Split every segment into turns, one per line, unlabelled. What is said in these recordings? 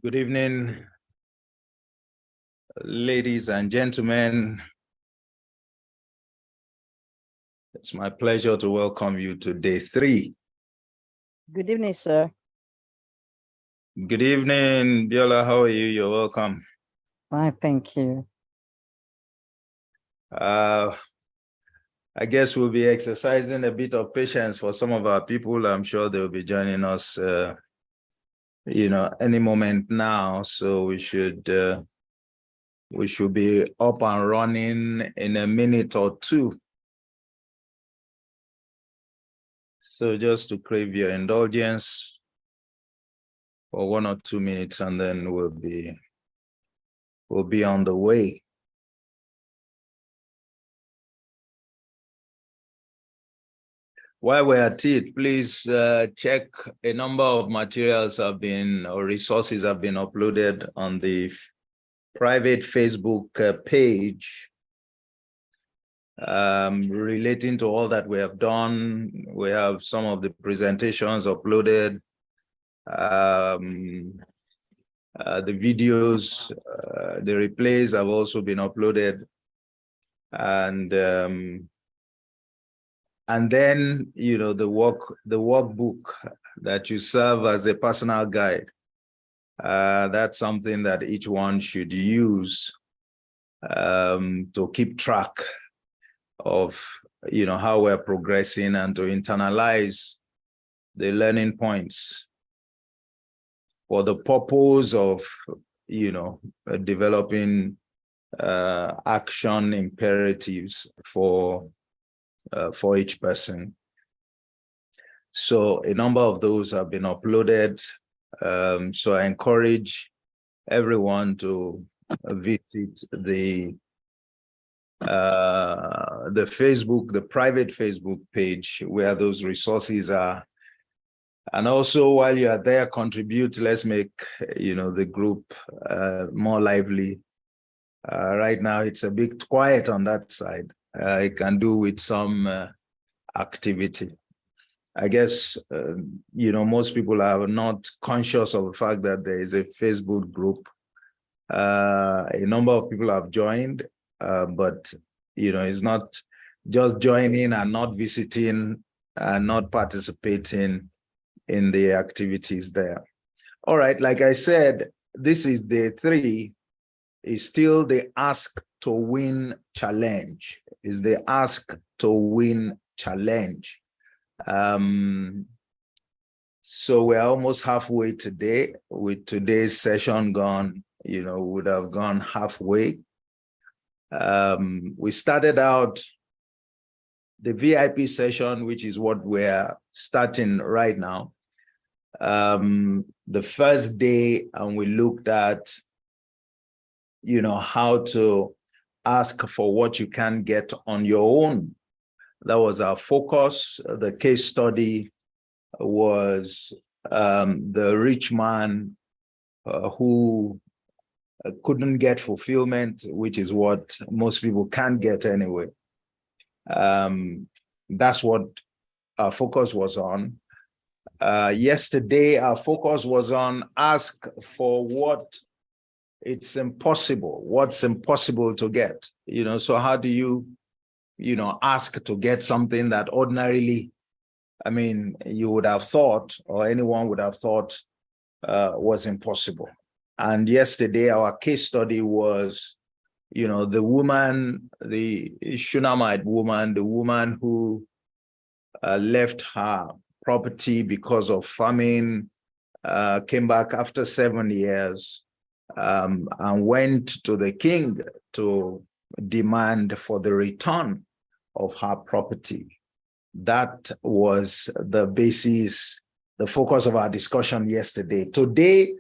Good evening, ladies and gentlemen. It's my pleasure to welcome you to day 3.
Good evening, sir.
Good evening, Biola. How are you? You're welcome.
Fine, thank you.
I guess we'll be exercising a bit of patience for some of our people. I'm sure they'll be joining us, any moment now. So we should be up and running in a minute or two. So just to crave your indulgence for 1 or 2 minutes, and then we'll be on the way. While we're at it, please check a number of materials resources have been uploaded on the private Facebook page relating to all that we have done. We have some of the presentations uploaded, the videos, the replays have also been uploaded, and then, the workbook that you serve as a personal guide. That's something that each one should use to keep track of, how we're progressing and to internalize the learning points for the purpose of, developing action imperatives for each person. So a number of those have been uploaded. So I encourage everyone to visit the Facebook, the private Facebook page where those resources are. And also, while you are there, contribute. Let's make, the group more lively. Right now, it's a bit quiet on that side. It can do with some activity. I guess, most people are not conscious of the fact that there is a Facebook group. A number of people have joined, but, it's not just joining and not visiting and not participating in the activities there. All right, like I said, this is day 3. Is still the Ask to Win challenge. Is the Ask to Win challenge. So we're almost halfway today. With today's session gone, would have gone halfway. We started out the VIP session, which is what we're starting right now. The first day, and we looked at how to ask for what you can get on your own. That was our focus. The case study was the rich man who couldn't get fulfillment, which is what most people can't get anyway. That's what our focus was on. Yesterday, our focus was on ask for what's impossible to get. So how do you, ask to get something that ordinarily, you would have thought, or anyone would have thought was impossible. And yesterday, our case study was, the woman, the Shunammite woman, the woman who left her property because of famine, came back after 7 years, and went to the king to demand for the return of her property. That was the basis, the focus of our discussion yesterday. Today,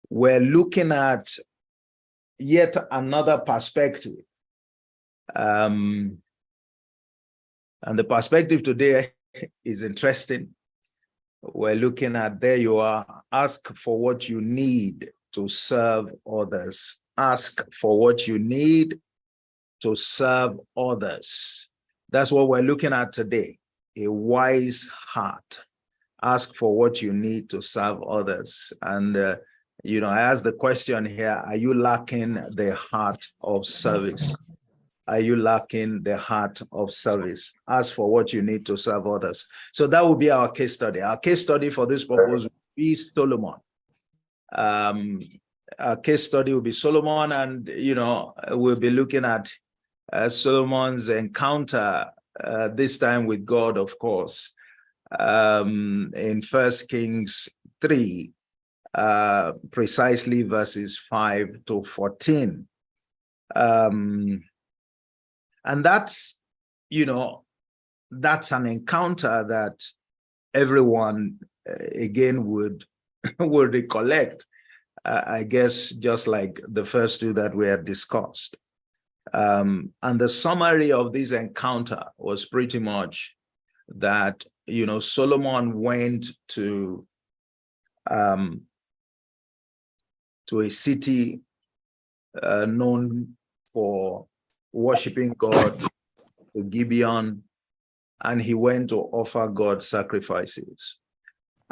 we're looking at yet another perspective. And the perspective today is interesting. We're looking at, there you are, ask for what you need to serve others. Ask for what you need to serve others. That's what we're looking at today. A wise heart. Ask for what you need to serve others. And I ask the question here, are you lacking the heart of service? Are you lacking the heart of service? Ask for what you need to serve others. So that will be our case study. Our case study for this purpose will be Solomon. Our case study will be Solomon, and we'll be looking at Solomon's encounter, this time with God, of course, in 1 Kings 3, precisely verses 5 to 14. And that's an encounter that everyone again would recollect, I guess, just like the first two that we had discussed. And the summary of this encounter was pretty much that, Solomon went to a city known for worshiping God, to Gibeon, and he went to offer God sacrifices.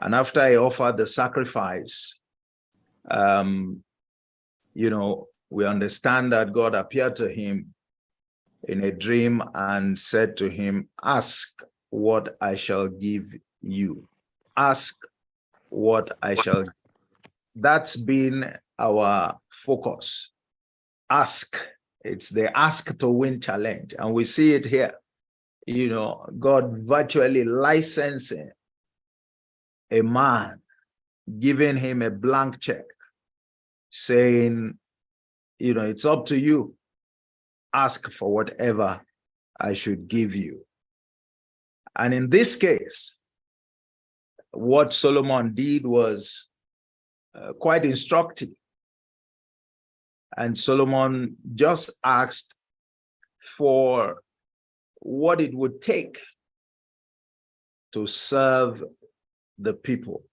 And after he offered the sacrifice, we understand that God appeared to him in a dream and said to him, ask what I shall give you. Ask what I shall give. That's been our focus. Ask. It's the ask to win challenge. And we see it here. God virtually licensing a man, giving him a blank check, saying, it's up to you. Ask for whatever I should give you. And in this case, what Solomon did was quite instructive. And Solomon just asked for what it would take to serve the people.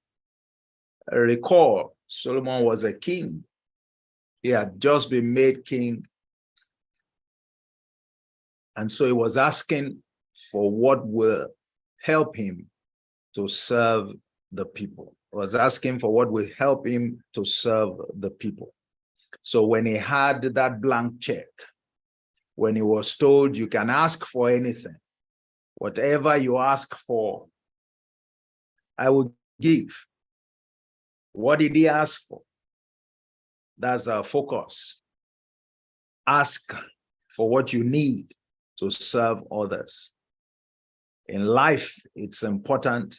Recall, Solomon was a king. He had just been made king. And so he was asking for what will help him to serve the people. He was asking for what will help him to serve the people. So when he had that blank check, when he was told you can ask for anything, whatever you ask for, I will give. What did he ask for? That's our focus. Ask for what you need to serve others. In life, it's important,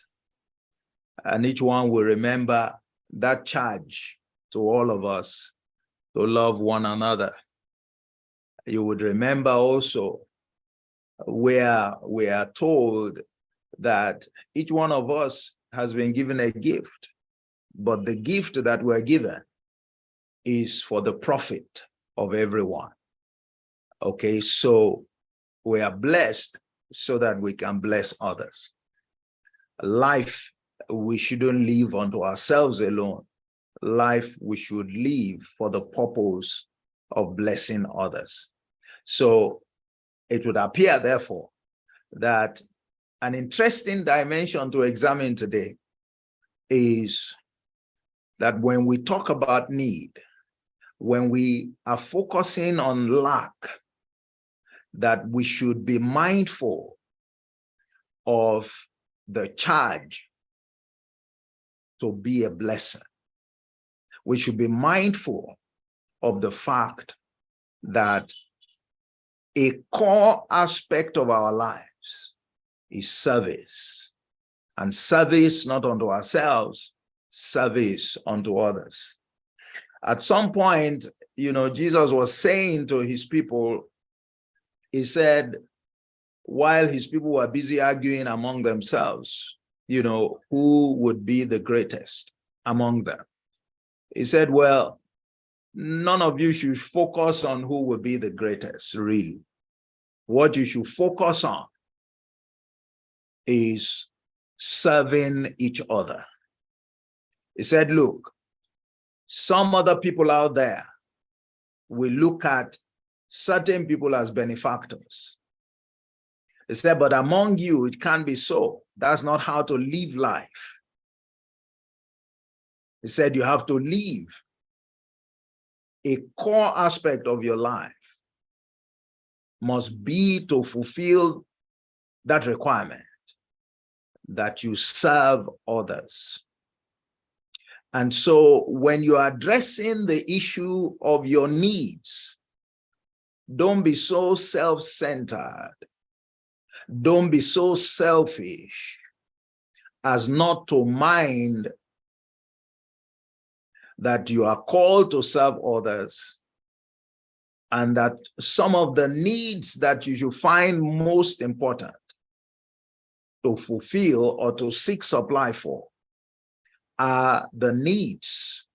and each one will remember that charge to all of us to love one another. You would remember also where we are told that each one of us has been given a gift, but the gift that we're given is for the profit of everyone. Okay, so we are blessed so that we can bless others. Life, we shouldn't live unto ourselves alone. Life, we should live for the purpose of blessing others. So it would appear, therefore, that an interesting dimension to examine today is that when we talk about need, when we are focusing on lack, that we should be mindful of the charge to be a blessing. We should be mindful of the fact that a core aspect of our lives is service, and service not unto ourselves, service unto others. At some point, Jesus was saying to his people, he said, while his people were busy arguing among themselves, who would be the greatest among them? He said, well, none of you should focus on who will be the greatest, really. What you should focus on is serving each other. He said, look, some other people out there will look at certain people as benefactors. He said, but among you, it can't be so. That's not how to live life. He said you have to leave a core aspect of your life must be to fulfill that requirement that you serve others. And so when you're addressing the issue of your needs, don't be so self-centered. Don't be so selfish as not to mind that you are called to serve others, and that some of the needs that you should find most important to fulfill or to seek supply for are the needs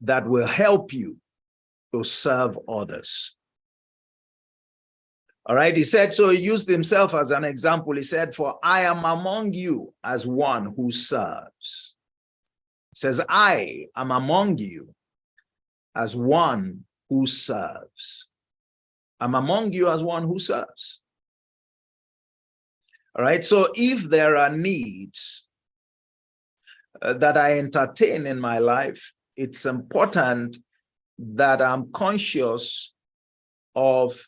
that will help you to serve others. All right, he said, so he used himself as an example. He said, for I am among you as one who serves. He says, I am among you as one who serves. I'm among you as one who serves. All right, so if there are needs that I entertain in my life, it's important that I'm conscious of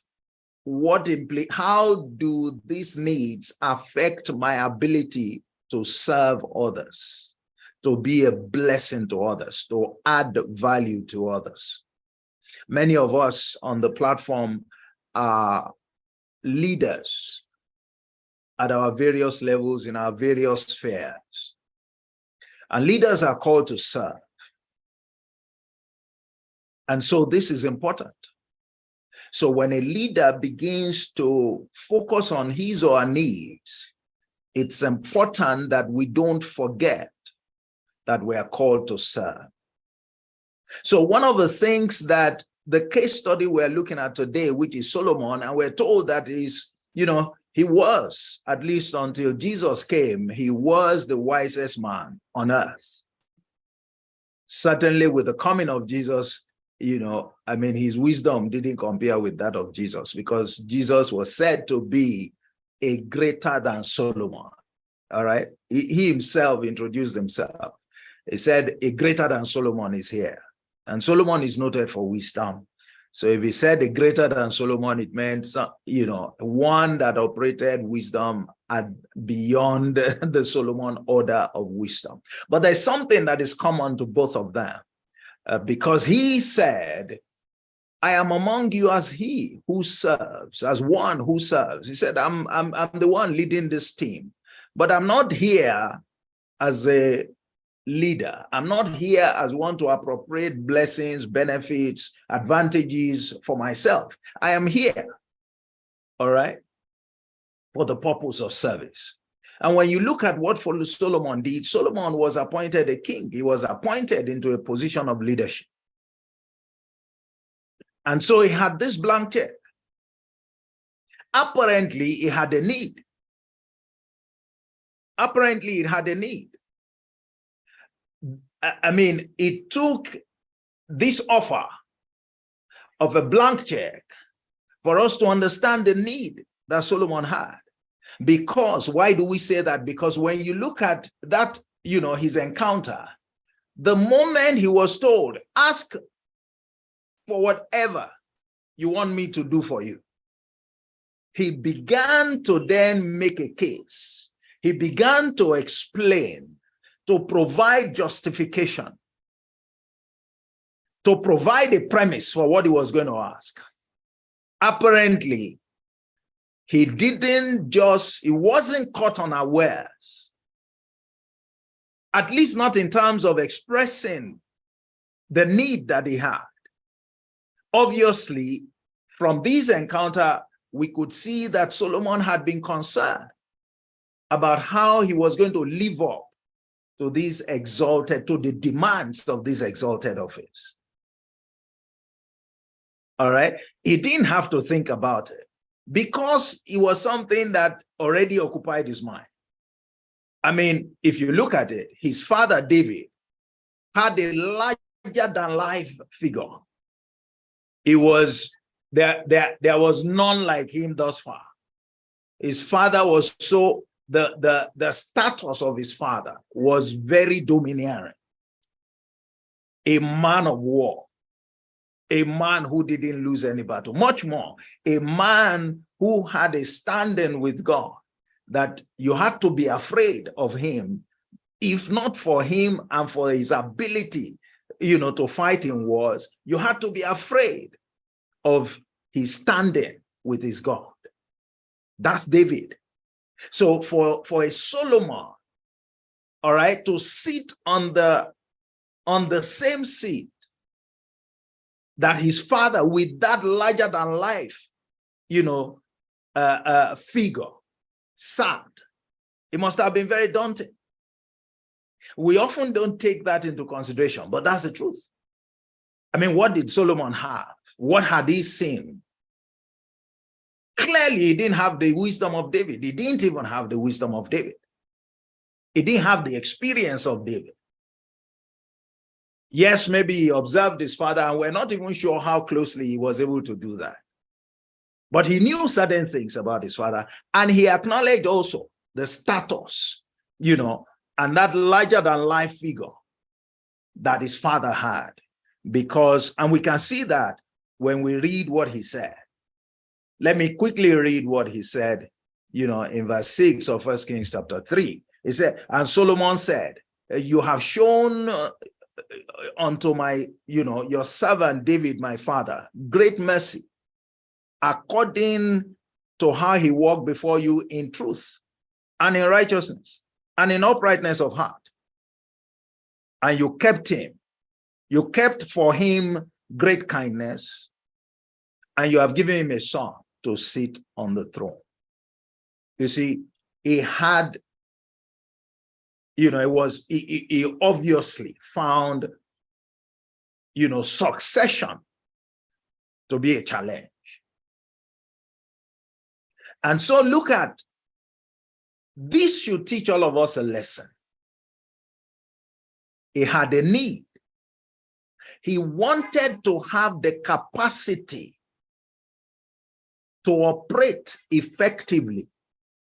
how do these needs affect my ability to serve others, to be a blessing to others, to add value to others. Many of us on the platform are leaders at our various levels in our various spheres. And leaders are called to serve. And so this is important. So when a leader begins to focus on his or her needs, it's important that we don't forget that we are called to serve. So one of the things that the case study we're looking at today, which is Solomon, and we're told that he was, at least until Jesus came, he was the wisest man on earth. Certainly with the coming of Jesus, his wisdom didn't compare with that of Jesus, because Jesus was said to be a greater than Solomon. All right. He himself introduced himself. He said, a greater than Solomon is here. And Solomon is noted for wisdom. So if he said a greater than Solomon, it meant, one that operated wisdom beyond the Solomon order of wisdom. But there's something that is common to both of them, because he said, I am among you as he who serves, as one who serves. He said, I'm the one leading this team, but I'm not here as a leader. I'm not here as one to appropriate blessings, benefits, advantages for myself. I am here, all right, for the purpose of service. And when you look at what Solomon did, Solomon was appointed a king. He was appointed into a position of leadership. And so he had this blank check. Apparently, he had a need. Apparently, it had a need. It took this offer of a blank check for us to understand the need that Solomon had. Because, why do we say that? Because when you look at that, his encounter, the moment he was told, ask for whatever you want me to do for you, he began to then make a case. He began to explain, to provide justification, to provide a premise for what he was going to ask. Apparently, he wasn't caught unawares, at least not in terms of expressing the need that he had. Obviously, from this encounter, we could see that Solomon had been concerned about how he was going to live up to the demands of this exalted office. All right. He didn't have to think about it because it was something that already occupied his mind. If you look at it, his father David had a larger than life figure. It was there was none like him thus far. His father was the status of his father was very domineering. a man of war, a man who didn't lose any battle, much more, a man who had a standing with God, that you had to be afraid of him, if not for him and for his ability, to fight in wars, you had to be afraid of his standing with his God. That's David. So for a Solomon, all right, to sit on the same seat that his father, with that larger than life, figure sat, it must have been very daunting. We often don't take that into consideration, but that's the truth. I mean, what did Solomon have? What had he seen? Clearly, he didn't have the wisdom of David. He didn't even have the wisdom of David. He didn't have the experience of David. Yes, maybe he observed his father, and we're not even sure how closely he was able to do that. But he knew certain things about his father, and he acknowledged also the status, and that larger than life figure that his father had. And we can see that when we read what he said. Let me quickly read what he said, in verse 6 of 1 Kings chapter 3. He said, and Solomon said, you have shown unto my, your servant David, my father, great mercy, according to how he walked before you in truth and in righteousness and in uprightness of heart. And you kept him. You kept for him great kindness, and you have given him a son to sit on the throne. You see, he had, he obviously found, succession to be a challenge. And so look at, this should teach all of us a lesson. He had a need. He wanted to have the capacity to operate effectively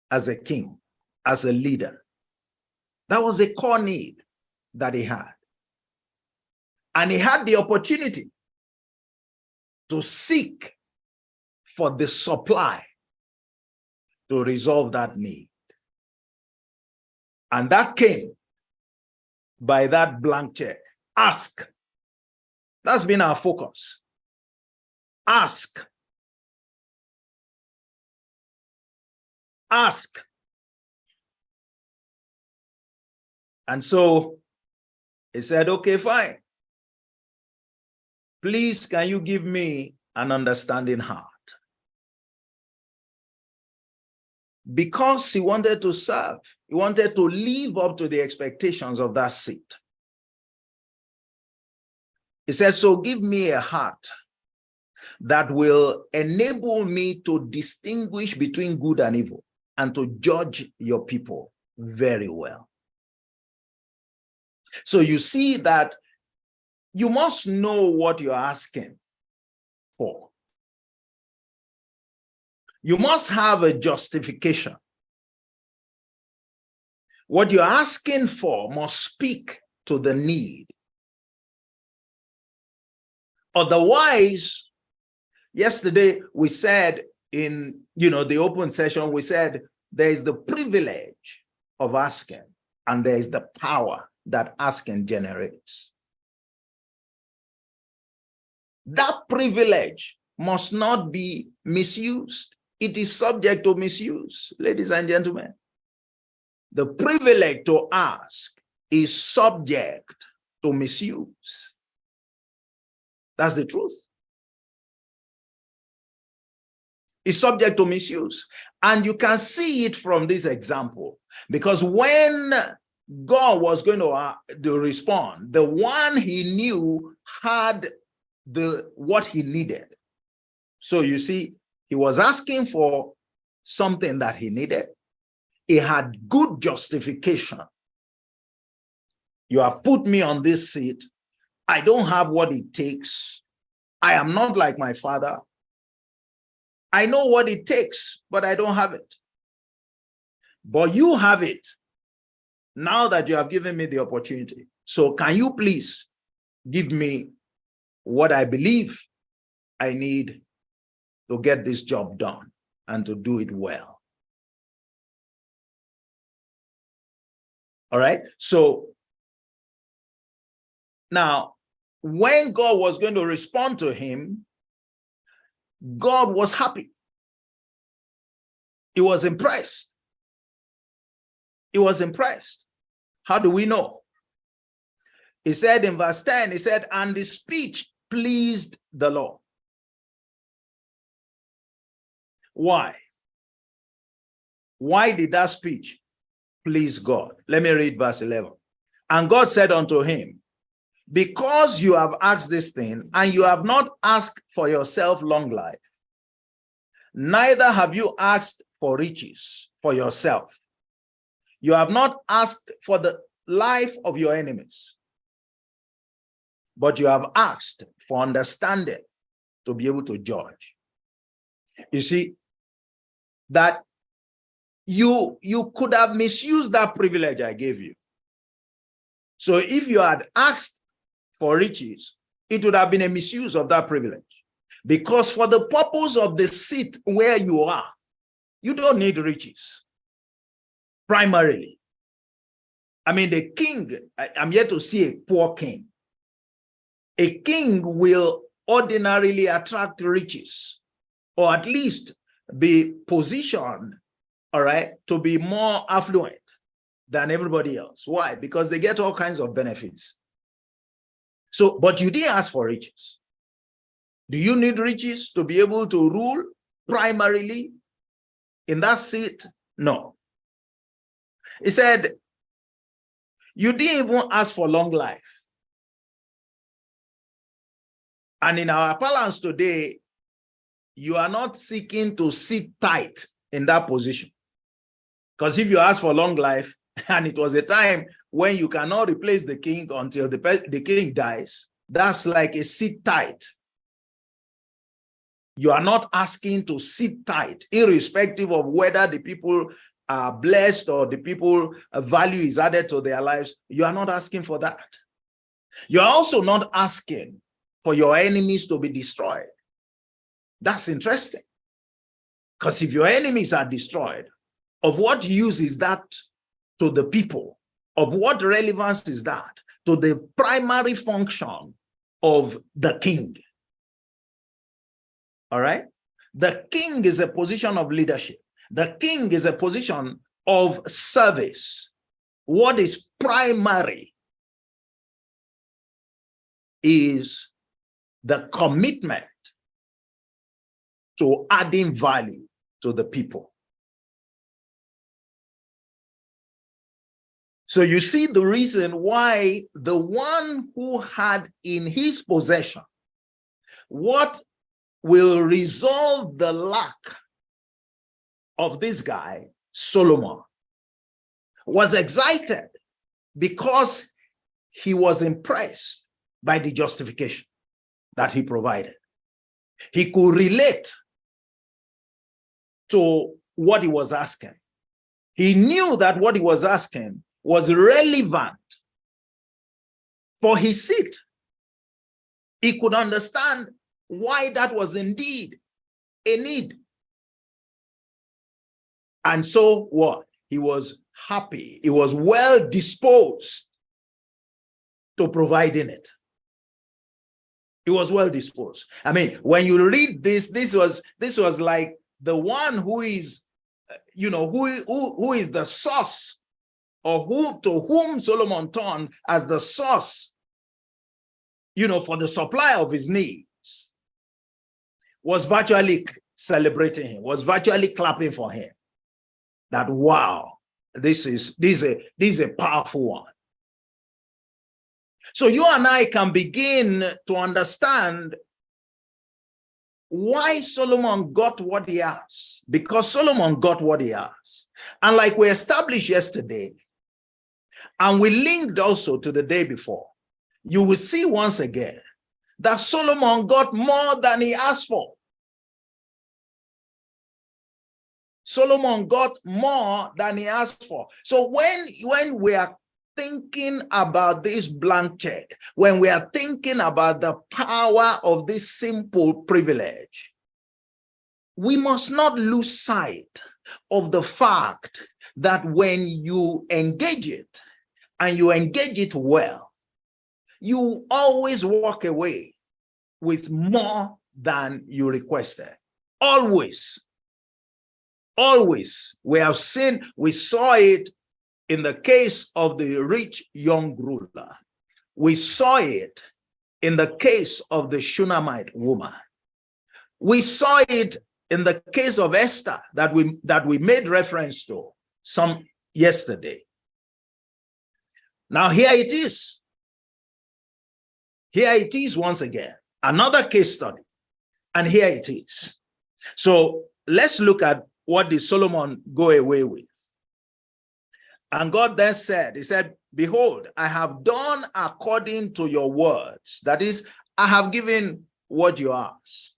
as a king, as a leader. That was a core need that he had. And he had the opportunity to seek for the supply to resolve that need. And that came by that blank check. Ask. That's been our focus. Ask. Ask. And so he said, okay, fine. Please, can you give me an understanding heart? Because he wanted to serve, he wanted to live up to the expectations of that seat. He said, so give me a heart that will enable me to distinguish between good and evil and to judge your people very well. So you see that you must know what you're asking for. You must have a justification. What you're asking for must speak to the need. Otherwise, yesterday we said in the open session, we said there is the privilege of asking and there is the power that asking generates. That privilege must not be misused. It is subject to misuse, ladies and gentlemen. The privilege to ask is subject to misuse. That's the truth. It's subject to misuse. And you can see it from this example, because when God was going to respond, the one he knew had what he needed. So you see, he was asking for something that he needed. He had good justification. You have put me on this seat. I don't have what it takes. I am not like my father. I know what it takes, but I don't have it. But you have it now that you have given me the opportunity. So can you please give me what I believe I need to get this job done and to do it well. All right. So now, when God was going to respond to him, God was happy. He was impressed. He was impressed. How do we know? He said in verse 10, he said, and the speech pleased the Lord. Why? Why did that speech please God? Let me read verse 11. And God said unto him, because you have asked this thing, and you have not asked for yourself long life, neither have you asked for riches for yourself. You have not asked for the life of your enemies, but you have asked for understanding to be able to judge. You see, that you could have misused that privilege I gave you. So if you had asked for riches, it would have been a misuse of that privilege. Because for the purpose of the seat where you are, you don't need riches, primarily. I mean, the king, I'm yet to see a poor king. A king will ordinarily attract riches, or at least be positioned, all right, to be more affluent than everybody else. Why? Because they get all kinds of benefits. So, but you didn't ask for riches. Do you need riches to be able to rule primarily in that seat? No. He said, you didn't even ask for long life. And in our parlance today, you are not seeking to sit tight in that position. Because if you ask for long life, and it was a time when you cannot replace the king until the king dies, that's like a sit tight. You are not asking to sit tight, irrespective of whether the people are blessed or the people value is added to their lives. You are not asking for that. You are also not asking for your enemies to be destroyed. That's interesting. Because if your enemies are destroyed, of what use is that to the people? Of what relevance is that to the primary function of the king? All right? The king is a position of leadership. The king is a position of service. What is primary is the commitment to adding value to the people. So you see the reason why the one who had in his possession what will resolve the lack of this guy, Solomon, was excited because he was impressed by the justification that he provided. He could relate to what he was asking. He knew that what he was asking was relevant for his seat. He could understand why that was indeed a need. And so what? He was happy. He was well disposed to providing it. He was well disposed. I mean, when you read this, this was like the one who is, who is the source, or to whom Solomon turned as the source, for the supply of his needs, was virtually celebrating him, was virtually clapping for him. That, wow, this is a powerful one. So you and I can begin to understand why Solomon got what he has, because Solomon got what he has. And like we established yesterday, and we linked also to the day before, you will see once again that Solomon got more than he asked for. Solomon got more than he asked for. So when we are thinking about this blank check, when we are thinking about the power of this simple privilege, we must not lose sight of the fact that when you engage it, and you engage it well, you always walk away with more than you requested. Always. Always. We saw it in the case of the rich young ruler. We saw it in the case of the Shunammite woman. We saw it in the case of Esther that we made reference to some yesterday. Now here it is. Here it is once again, another case study. And here it is. So let's look at what did Solomon go away with. And God then said, he said, behold, I have done according to your words. That is, I have given what you asked.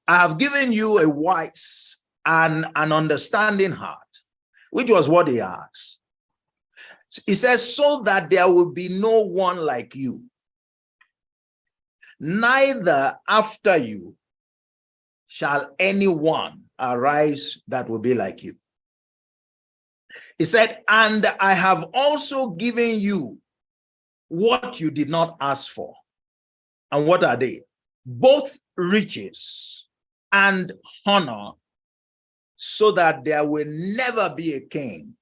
I have given you a wise and an understanding heart, which was what he asked. He says, so that there will be no one like you, neither after you shall anyone arise that will be like you. He said, and I have also given you what you did not ask for. And what are they? Both riches and honor, so that there will never be a king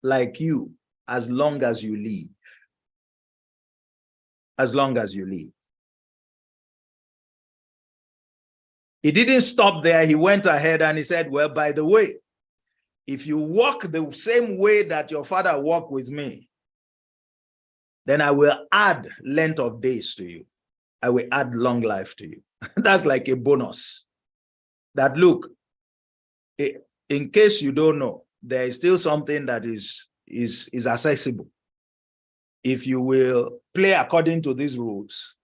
like you as long as you live. As long as you live. He didn't stop there. He went ahead and he said, well, by the way, if you walk the same way that your father walked with me, then I will add length of days to you. I will add long life to you. That's like a bonus. That look, in case you don't know, there is still something that is accessible. If you will play according to these rules,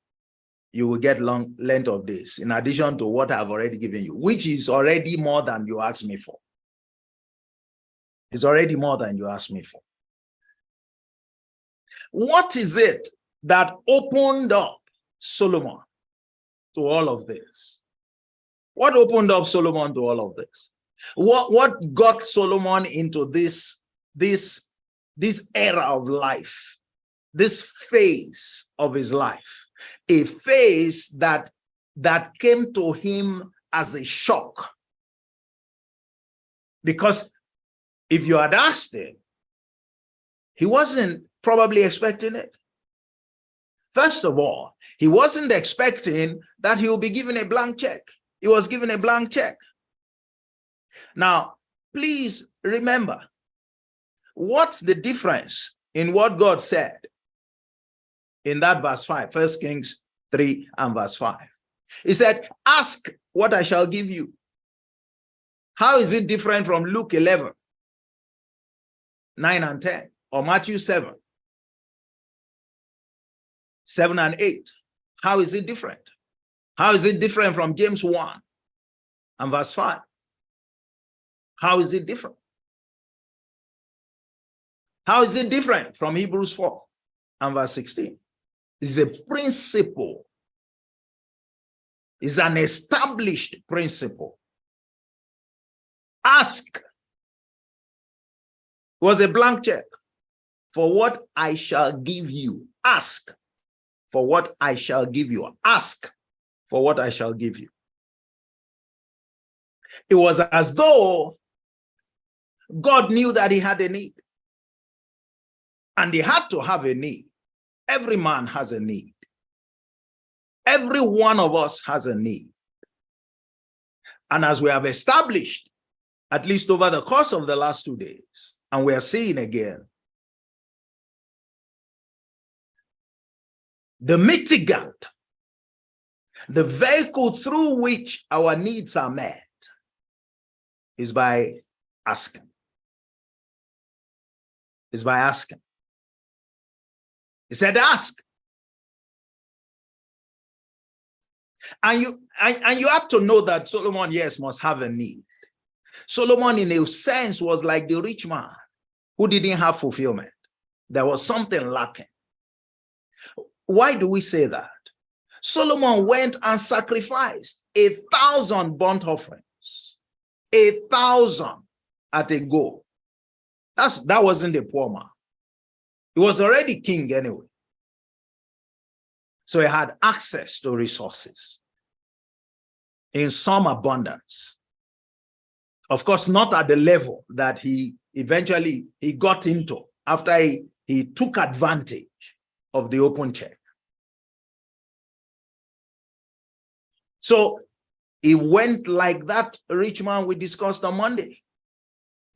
you will get long length of days in addition to what I've already given you, which is already more than you asked me for. It's already more than you asked me for. What is it that opened up Solomon to all of this? What opened up Solomon to all of this? What got Solomon into this era of life, this phase of his life, a phase that came to him as a shock? Because if you had asked him, he wasn't probably expecting it. First of all, he wasn't expecting that he would be given a blank check. He was given a blank check. Now, please remember, what's the difference in what God said in that verse 5, 1 Kings 3 and verse 5? He said, ask what I shall give you. How is it different from Luke 11, 9 and 10, or Matthew 7, 7 and 8? How is it different? How is it different from James 1 and verse 5? How is it different? How is it different from Hebrews 4 and verse 16? It's a principle. It's an established principle. Ask was a blank check for what I shall give you. Ask for what I shall give you. Ask for what I shall give you. It was as though God knew that he had a need. And he had to have a need. Every man has a need. Every one of us has a need. And as we have established, at least over the course of the last 2 days, and we are seeing again, the mitigant, the vehicle through which our needs are met, is by asking. Is by asking. He said, ask. And you have to know that Solomon, yes, must have a need. Solomon, in a sense, was like the rich man who didn't have fulfillment. There was something lacking. Why do we say that? Solomon went and sacrificed 1,000 burnt offerings, 1,000 at a go. That wasn't a poor man. He was already king anyway. So he had access to resources in some abundance. Of course, not at the level that he eventually got into after he took advantage of the open check. So he went like that rich man we discussed on Monday.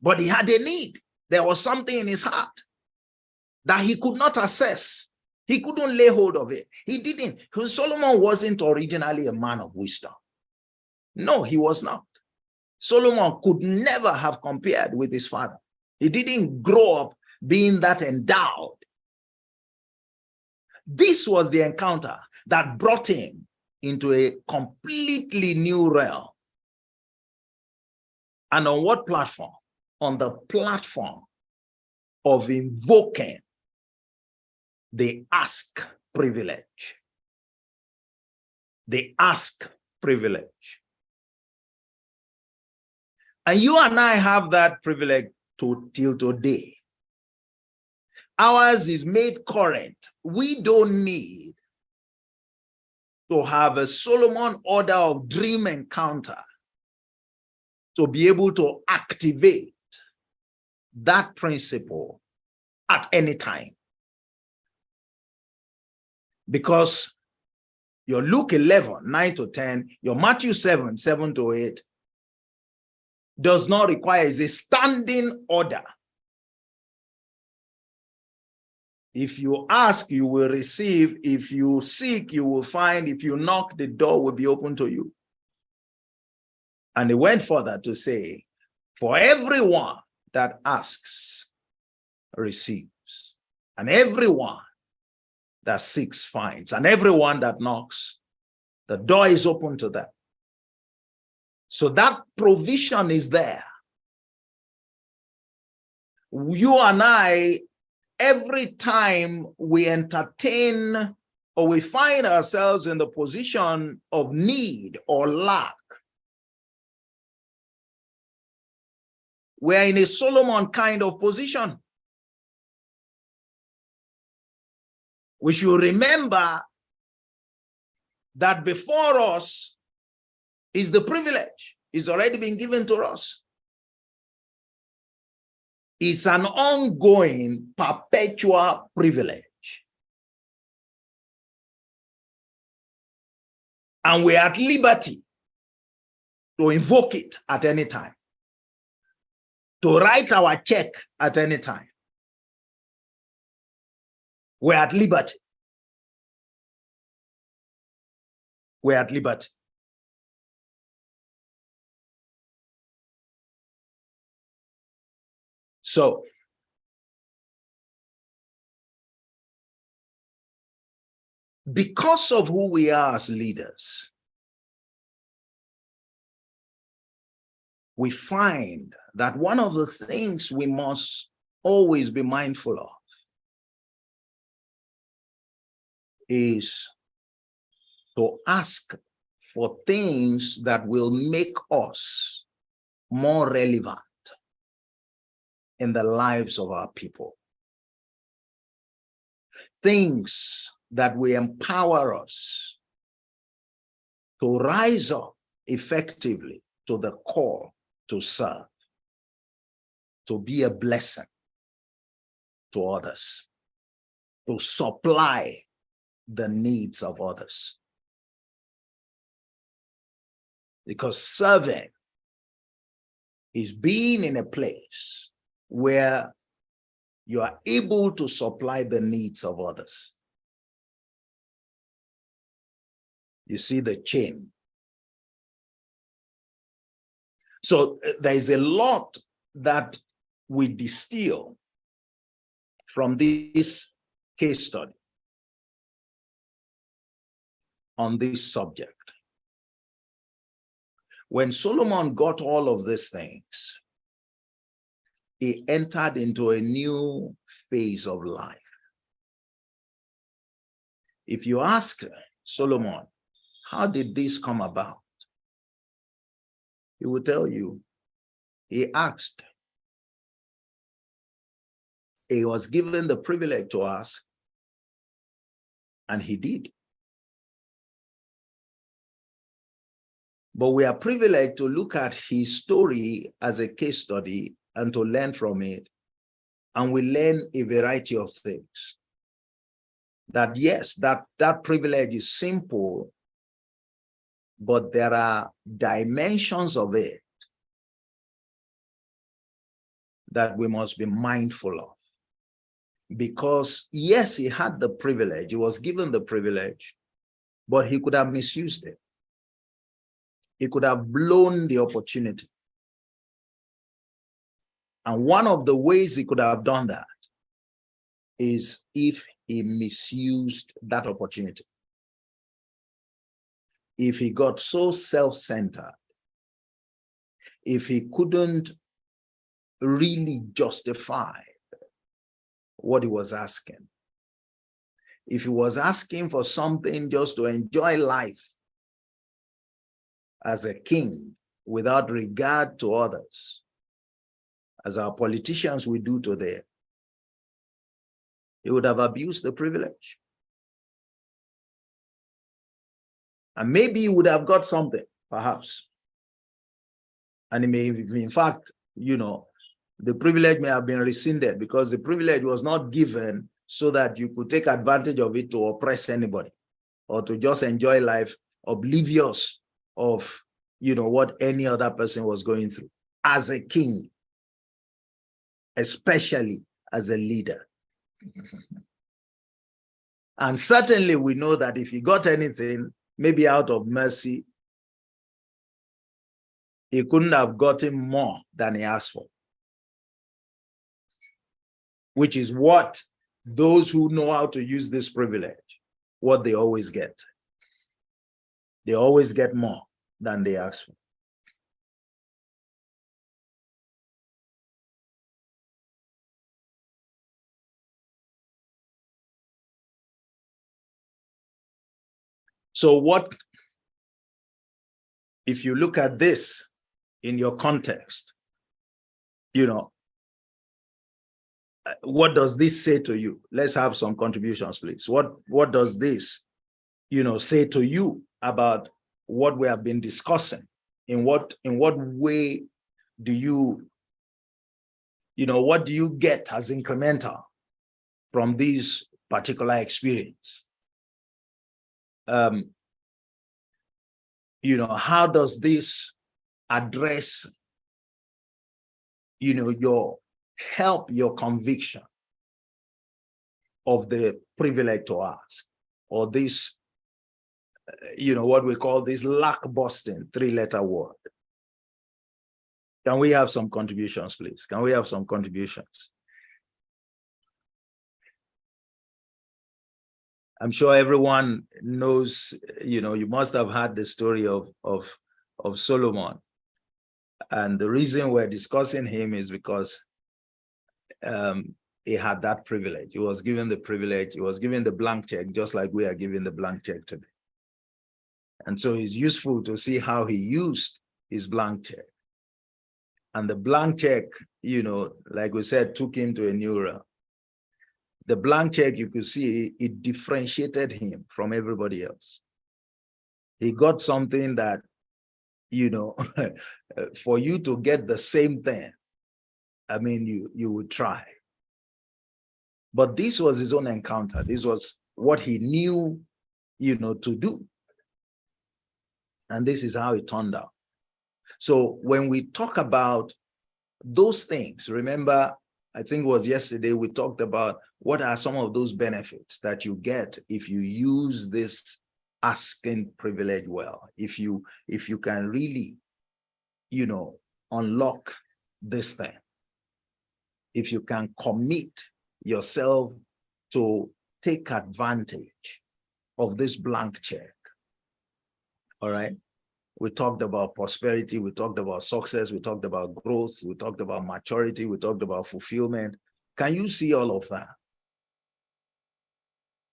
But he had a need. There was something in his heart that he could not assess. He couldn't lay hold of it. He didn't. Solomon wasn't originally a man of wisdom. No, he was not. Solomon could never have compared with his father. He didn't grow up being that endowed. This was the encounter that brought him into a completely new realm. And on what platform? On the platform of invoking the ask privilege. The ask privilege. And you and I have that privilege till today. Ours is made current. We don't need to have a Solomon order of dream encounter to be able to activate that principle at any time. Because your Luke 11, 9 to 10, your Matthew 7, 7 to 8, does not require, is a standing order. If you ask, you will receive. If you seek, you will find. If you knock, the door will be open to you. And he went further to say, for everyone that asks, receives. And everyone that seeks, finds. And everyone that knocks, the door is open to them. So that provision is there. You and I, every time we entertain or we find ourselves in the position of need or lack, we're in a Solomon kind of position. We should remember that before us is the privilege. It's already been given to us. It's an ongoing, perpetual privilege. And we're at liberty to invoke it at any time, to write our check at any time. We're at liberty. We're at liberty. So, because of who we are as leaders, we find that one of the things we must always be mindful of is to ask for things that will make us more relevant in the lives of our people. Things that will empower us to rise up effectively to the call to serve, to be a blessing to others, to supply the needs of others. Because serving is being in a place where you are able to supply the needs of others. You see the chain. So there is a lot that we distill from this case study on this subject. When Solomon got all of these things, he entered into a new phase of life. If you ask Solomon, how did this come about? He will tell you, he asked. He was given the privilege to ask, and he did. But we are privileged to look at his story as a case study and to learn from it. And we learn a variety of things. That yes, that privilege is simple, but there are dimensions of it that we must be mindful of. Because yes, he had the privilege, he was given the privilege, but he could have misused it. He could have blown the opportunity. And one of the ways he could have done that is if he misused that opportunity. If he got so self-centered, if he couldn't really justify what he was asking, if he was asking for something just to enjoy life as a king without regard to others, as our politicians will do today, he would have abused the privilege. And maybe he would have got something, perhaps. And it may, in fact, you know, the privilege may have been rescinded because the privilege was not given so that you could take advantage of it to oppress anybody or to just enjoy life oblivious of, you know, what any other person was going through as a king, especially as a leader. And certainly we know that if he got anything, maybe out of mercy, he couldn't have gotten more than he asked for, which is what those who know how to use this privilege, what they always get. They always get more than they ask for. So what, if you look at this in your context, you know, what does this say to you? Let's have some contributions, please. What does this, you know, say to you about what we have been discussing? In what way do you know, what do you get as incremental from this particular experience? You know, how does this address, you know, help your conviction of the privilege to ask, or this, you know, what we call this lack-busting three-letter word? Can we have some contributions, please? Can we have some contributions? I'm sure everyone knows, you know, you must have heard the story of Solomon. And the reason we're discussing him is because he had that privilege. He was given the privilege. He was given the blank check, just like we are given the blank check today. And so it's useful to see how he used his blank check. And the blank check, you know, like we said, took him to a new realm. The blank check, you could see, it differentiated him from everybody else. He got something that, you know, for you to get the same thing, I mean, you would try. But this was his own encounter. This was what he knew, you know, to do. And this is how it turned out. So when we talk about those things, remember, I think it was yesterday, we talked about what are some of those benefits that you get if you use this asking privilege well, if you can really, you know, unlock this thing, if you can commit yourself to take advantage of this blank check. All right. We talked about prosperity. We talked about success. We talked about growth. We talked about maturity. We talked about fulfillment. Can you see all of that?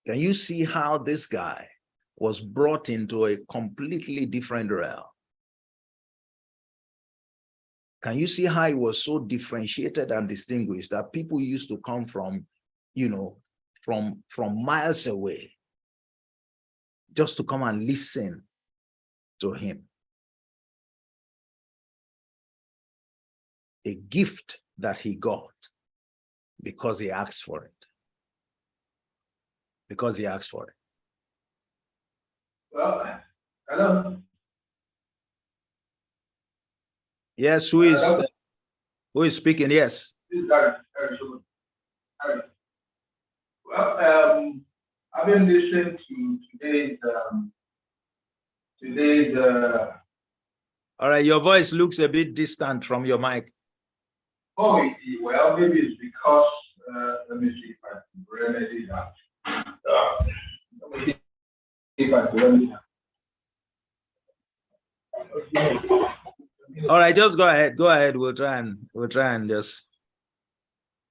Can you see how this guy was brought into a completely different realm? Can you see how he was so differentiated and distinguished that people used to come from, from miles away just to come and listen to him? A gift that he got because he asked for it. Because he asked for it.
Well, hello.
Yes, who is speaking? Yes.
This is Gary. Well, I've been listening to today's.
All right, your voice looks a bit distant from your mic.
Oh, well, maybe it's because let me see if I can remedy that. Let me see if I can remedy that.
All right, just go ahead. Go ahead. We'll try and just.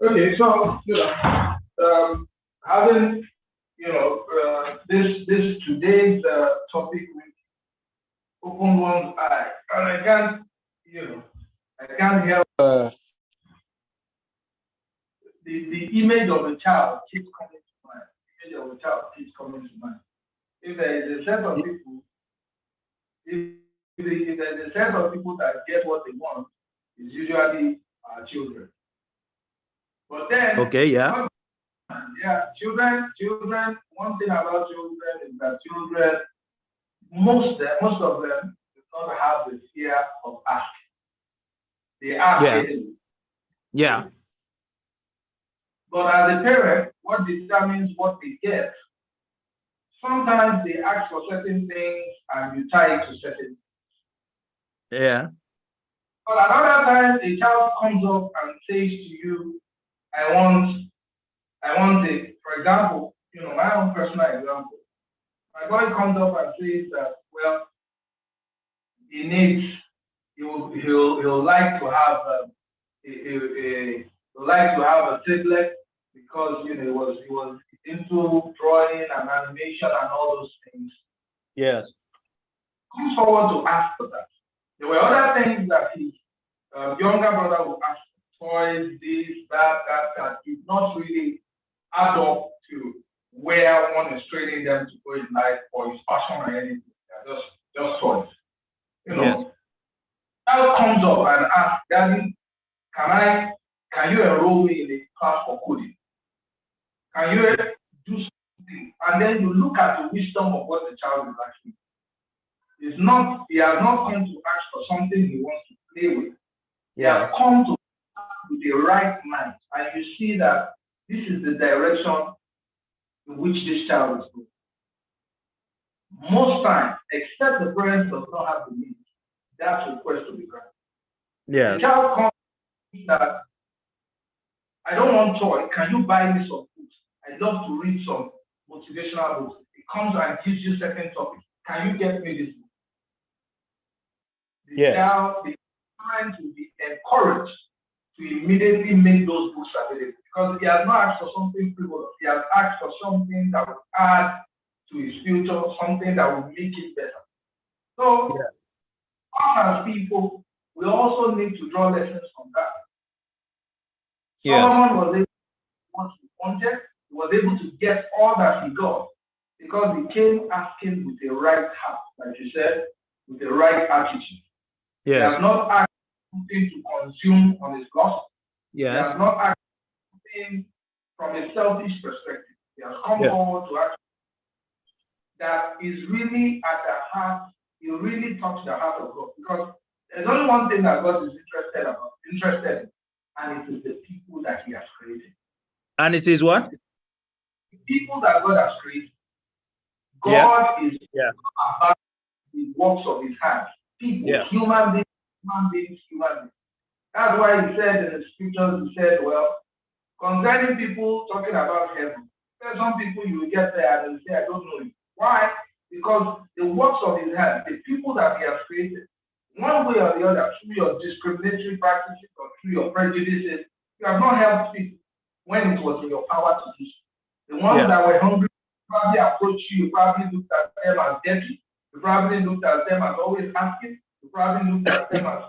Okay, so having this today's topic with open one's eye, and I can't help the image of the child keeps coming to mind. The image of the child keeps coming to mind. If there is a set of people, if there's a set of people that get what they want, it's usually children. But then,
okay, yeah,
children. One thing about children is that children, most of them, do not have the fear of asking. They ask anyway.
Yeah.
But as a parent, what determines what they get? Sometimes they ask for certain things and you tie it to certain things.
Yeah.
But another time, a child comes up and says to you, I want it. For example, my own personal example. My boy comes up and says that, well, he'll like to have a tablet because he was into drawing and animation and all those things.
Yes.
Comes forward to ask for that. There were other things that his younger brother would ask for, toys, this, that did not really add up to where one is training them to go in life or his passion or anything. They're just toys.
Yes.
Child comes up and asks, Daddy, can you enroll me in a class for coding? Can you do something? And then you look at the wisdom of what the child is asking. He has not come to ask for something he wants to play with. He has come to ask with the right mind. And you see that this is the direction in which this child is going. Most times, except the parents does not have the means, that request to be granted.
Yes.
The child comes that I don't want toy. Can you buy me some books? I love to read some motivational books. It comes and gives you certain topics. Can you get me this book? The parent will be encouraged to immediately make those books available because he has not asked for something frivolous. He has asked for something that will add to his future, something that will make it better. So, as people, we also need to draw lessons from that. Solomon was able to get what he wanted. He was able to get all that he got because he came asking with the right heart, like you said, with the right attitude.
Yes.
He has not asked something to consume on his loss.
Yes.
He has not asked something from a selfish perspective. He has come forward to ask that is really at the heart. He really touched the heart of God because there's only one thing that God is interested in, and it is the people that He has created.
And it is what?
The people that God has created. God is about the works of His hands. People, human beings. That's why He said in the scriptures, He said, well, concerning people talking about heaven, there's some people you will get there and they say, I don't know you. Why? because the works of his hand, the people that he has created, one way or the other, through your discriminatory practices or through your prejudices, you have not helped people when it was in your power to do so. The ones that were hungry probably approached you, probably looked at them as dirty, you probably looked at them as always asking, you probably looked at them as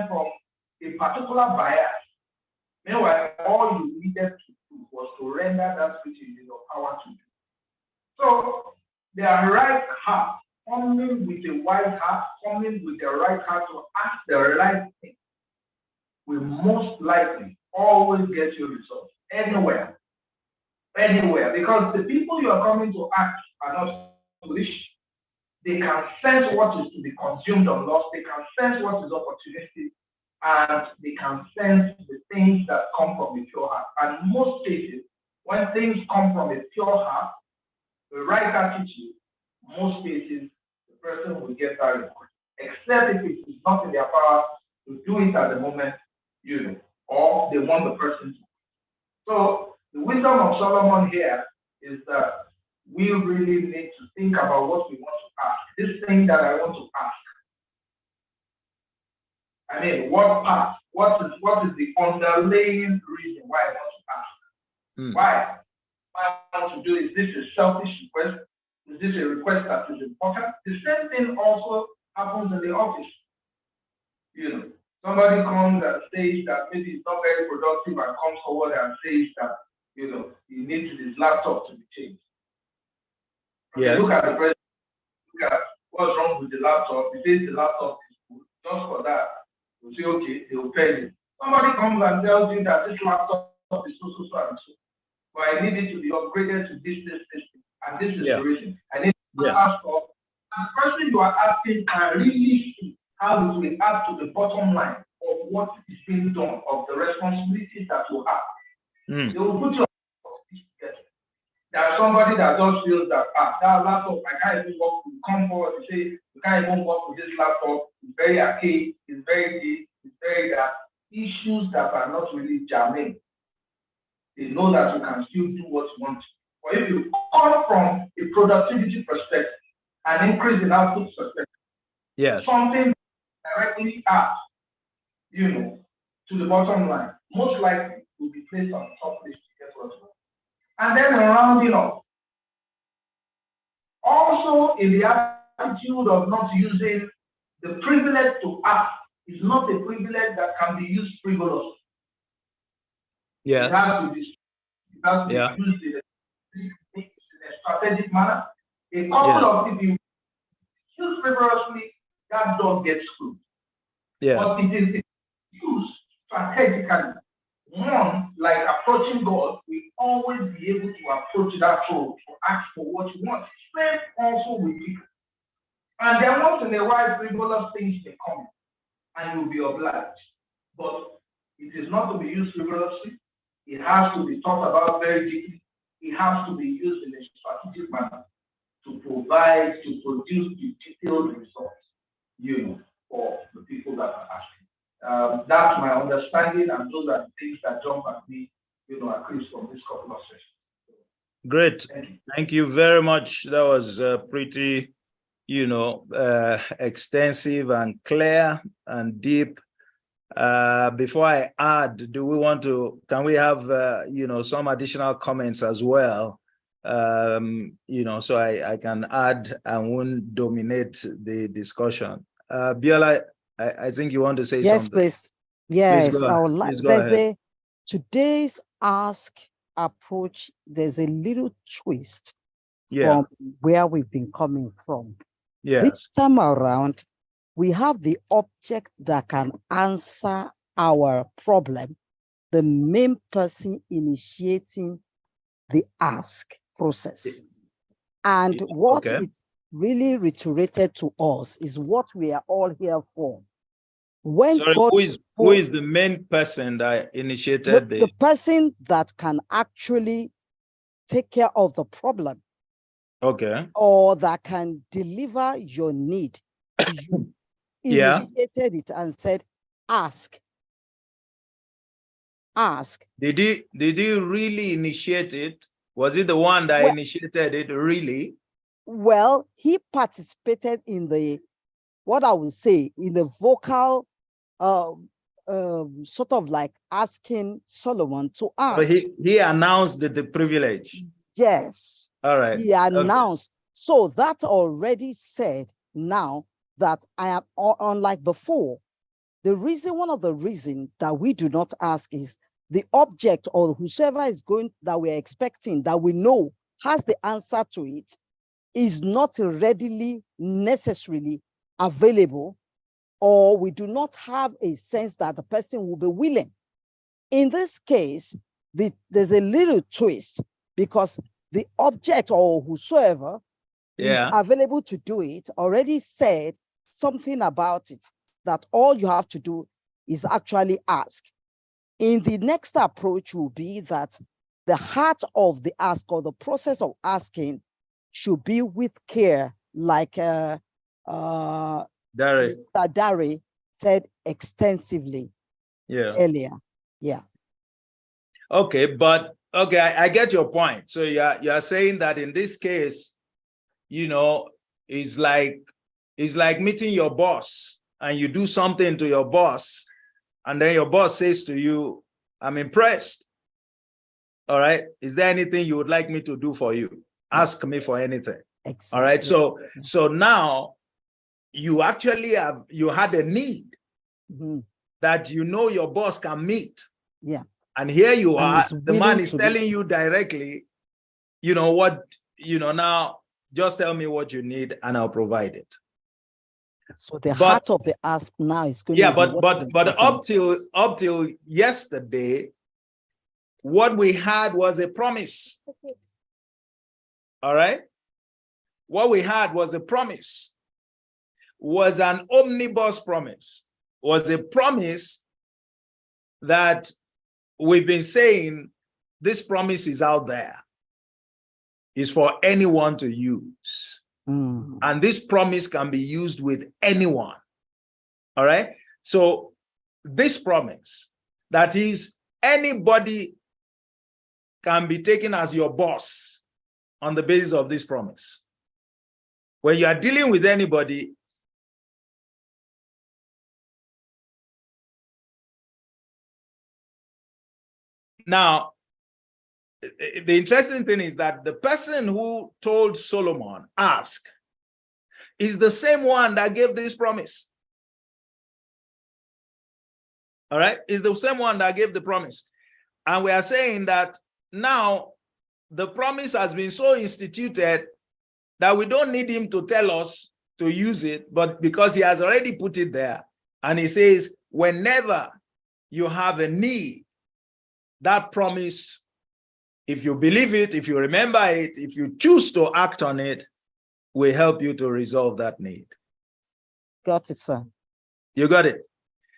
from a particular bias. Meanwhile, all you needed to do was to render that which is in your power to do. So their right heart, coming with a wise heart, coming with the right heart to ask the right thing, will most likely always get you results anywhere. Because the people you are coming to ask are not foolish. They can sense what is to be consumed or lost. They can sense what is opportunistic, and they can sense the things that come from a pure heart. And most cases, when things come from a pure heart, the right attitude, most cases, the person will get that request, except if it is not in their power to do it at the moment, or they want the person to. So the wisdom of Solomon here is that we really need to think about what we want to ask. This thing that I want to ask. I mean, what part? What is the underlying reason why I want to ask? Why I want to do? Is this a selfish request? Is this a request that is important? The same thing also happens in the office. Somebody comes and says that maybe it's not very productive and comes forward and says that he needs his laptop to be changed.
Yes.
Look at the president, look at what's wrong with the laptop. He says the laptop is good. Just for that, we'll say, okay, they will pay you. Somebody comes and tells you that this laptop is so and so. But I need it to be upgraded to this, and this is the reason. I need to ask for. And the person you are asking can really see how it will add to the bottom line of what is being done, of the responsibilities that you have. They will put you on together. There's somebody that just feels that that laptop, I can't even work with. Come forward and say, you can't even work with this laptop. It's very archaic, it's very deep, it's very that. Issues that are not really germane. They know that you can still do what you want to. But if you come from a productivity perspective, an increase in output perspective, something directly adds, to the bottom line, most likely will be placed on the top list to get what you want. And then rounding up. Also, in the attitude of not using the privilege to ask is not a privilege that can be used frivolously.
Yeah.
It has to be used in a strategic manner. A couple of people use frivolously, that dog gets screwed.
Yes.
But it is used strategically. One, like approaching God, we always be able to approach that role to ask for what you want. Same also with people. And then once in a while, frivolous things may come, and you'll be obliged. But it is not to be used frivolously. It has to be thought about very deeply. It has to be used in a strategic manner to provide, to produce the detailed results, for the people that are asking. That's my understanding, and those are the things that jump at me, at least from this couple of sessions.
Great. Thank you very much. That was pretty, extensive and clear and deep. Before I add, can we have, some additional comments as well? So I can add and won't dominate the discussion. Biola, I think you want to say something.
Please. Yes,
please
I would like. Today's ask approach, there's a little twist from where we've been coming from. This time around, we have the object that can answer our problem, the main person initiating the ask process. And what it really reiterated to us is what we are all here for. When
who is the main person that initiated
the person that can actually take care of the problem? Or that can deliver your need to you. Initiated it and said, ask.
Did he really initiate it? Was it the one that initiated it really?
Well, he participated in the, what I would say, in the vocal, sort of like asking Solomon to ask.
So he announced the privilege.
Yes.
All right.
He announced. Okay. So that already said now that I am unlike before. One of the reasons that we do not ask is the object or whosoever is going that we're expecting, that we know has the answer to it, is not readily necessarily available, or we do not have a sense that the person will be willing. In this case, there's a little twist, because the object or whosoever is available to do it already said something about it, that all you have to do is actually ask. In the next approach will be that the heart of the ask, or the process of asking, should be with care, like Dare said extensively earlier. Yeah.
Okay, but okay, I get your point. So you're saying that in this case, it's like meeting your boss, and you do something to your boss, and then your boss says to you, "I'm impressed. All right, is there anything you would like me to do for you? Ask me for anything." Exactly. All right, so now you actually had a need that your boss can meet.
Yeah.
And here you are, the man is telling you directly, now just tell me what you need and I'll provide it.
So the heart of the ask now is going to be
but up till yesterday, what we had was a promise. All right? What we had was a promise, was an omnibus promise, was a promise that we've been saying this promise is out there. It's for anyone to use. And this promise can be used with anyone. All right? So this promise, that is, anybody can be taken as your boss on the basis of this promise. When you are dealing with anybody, now, the interesting thing is that the person who told Solomon, ask, is the same one that gave this promise. All right? Is the same one that gave the promise. And we are saying that now the promise has been so instituted that we don't need him to tell us to use it, but because he has already put it there. And he says, whenever you have a need, that promise, if you believe it, if you remember it, if you choose to act on it, will help you to resolve that need.
Got it, sir.
You got it.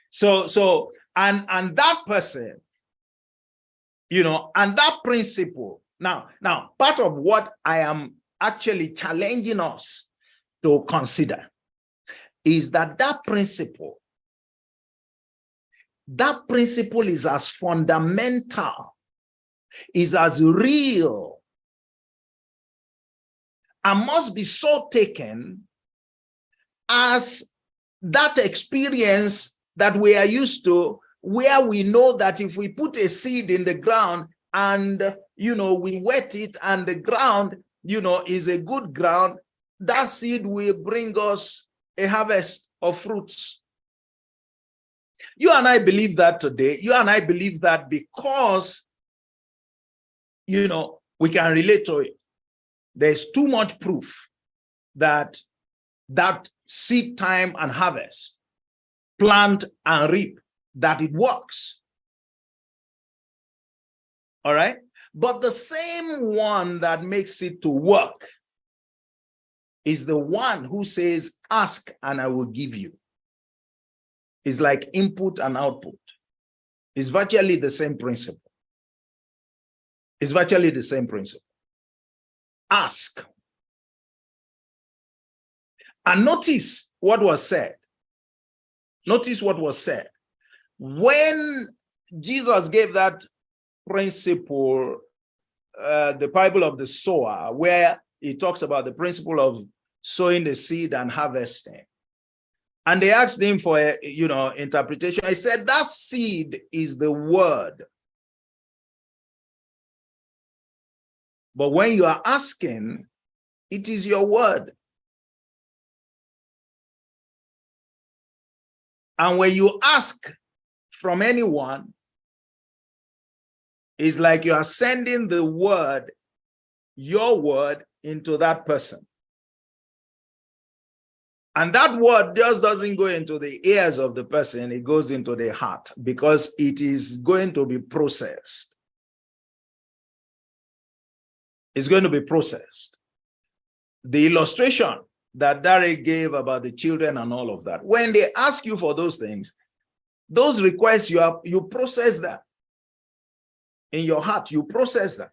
So and that person, and that principle. Now, part of what I am actually challenging us to consider is that principle is as fundamental, is as real, and must be so taken as that experience that we are used to, where we know that if we put a seed in the ground and we wet it, and the ground is a good ground, that seed will bring us a harvest of fruits. You and I believe that today. You and I believe that because we can relate to it. There's too much proof that seed time and harvest, plant and reap, that it works. All right? But the same one that makes it to work is the one who says, ask and I will give you. It's like input and output. It's virtually the same principle. It's virtually the same principle. Ask. And notice what was said. Notice what was said. When Jesus gave that principle, the parable of the sower, where he talks about the principle of sowing the seed and harvesting. And they asked him for a, interpretation. I said, that seed is the word. But when you are asking, it is your word. And when you ask from anyone, it's like you are sending the word, your word, into that person. And that word just doesn't go into the ears of the person, it goes into the heart because it is going to be processed. It's going to be processed. The illustration that Derek gave about the children and all of that, when they ask you for those things, those requests, you process that. In your heart, you process that.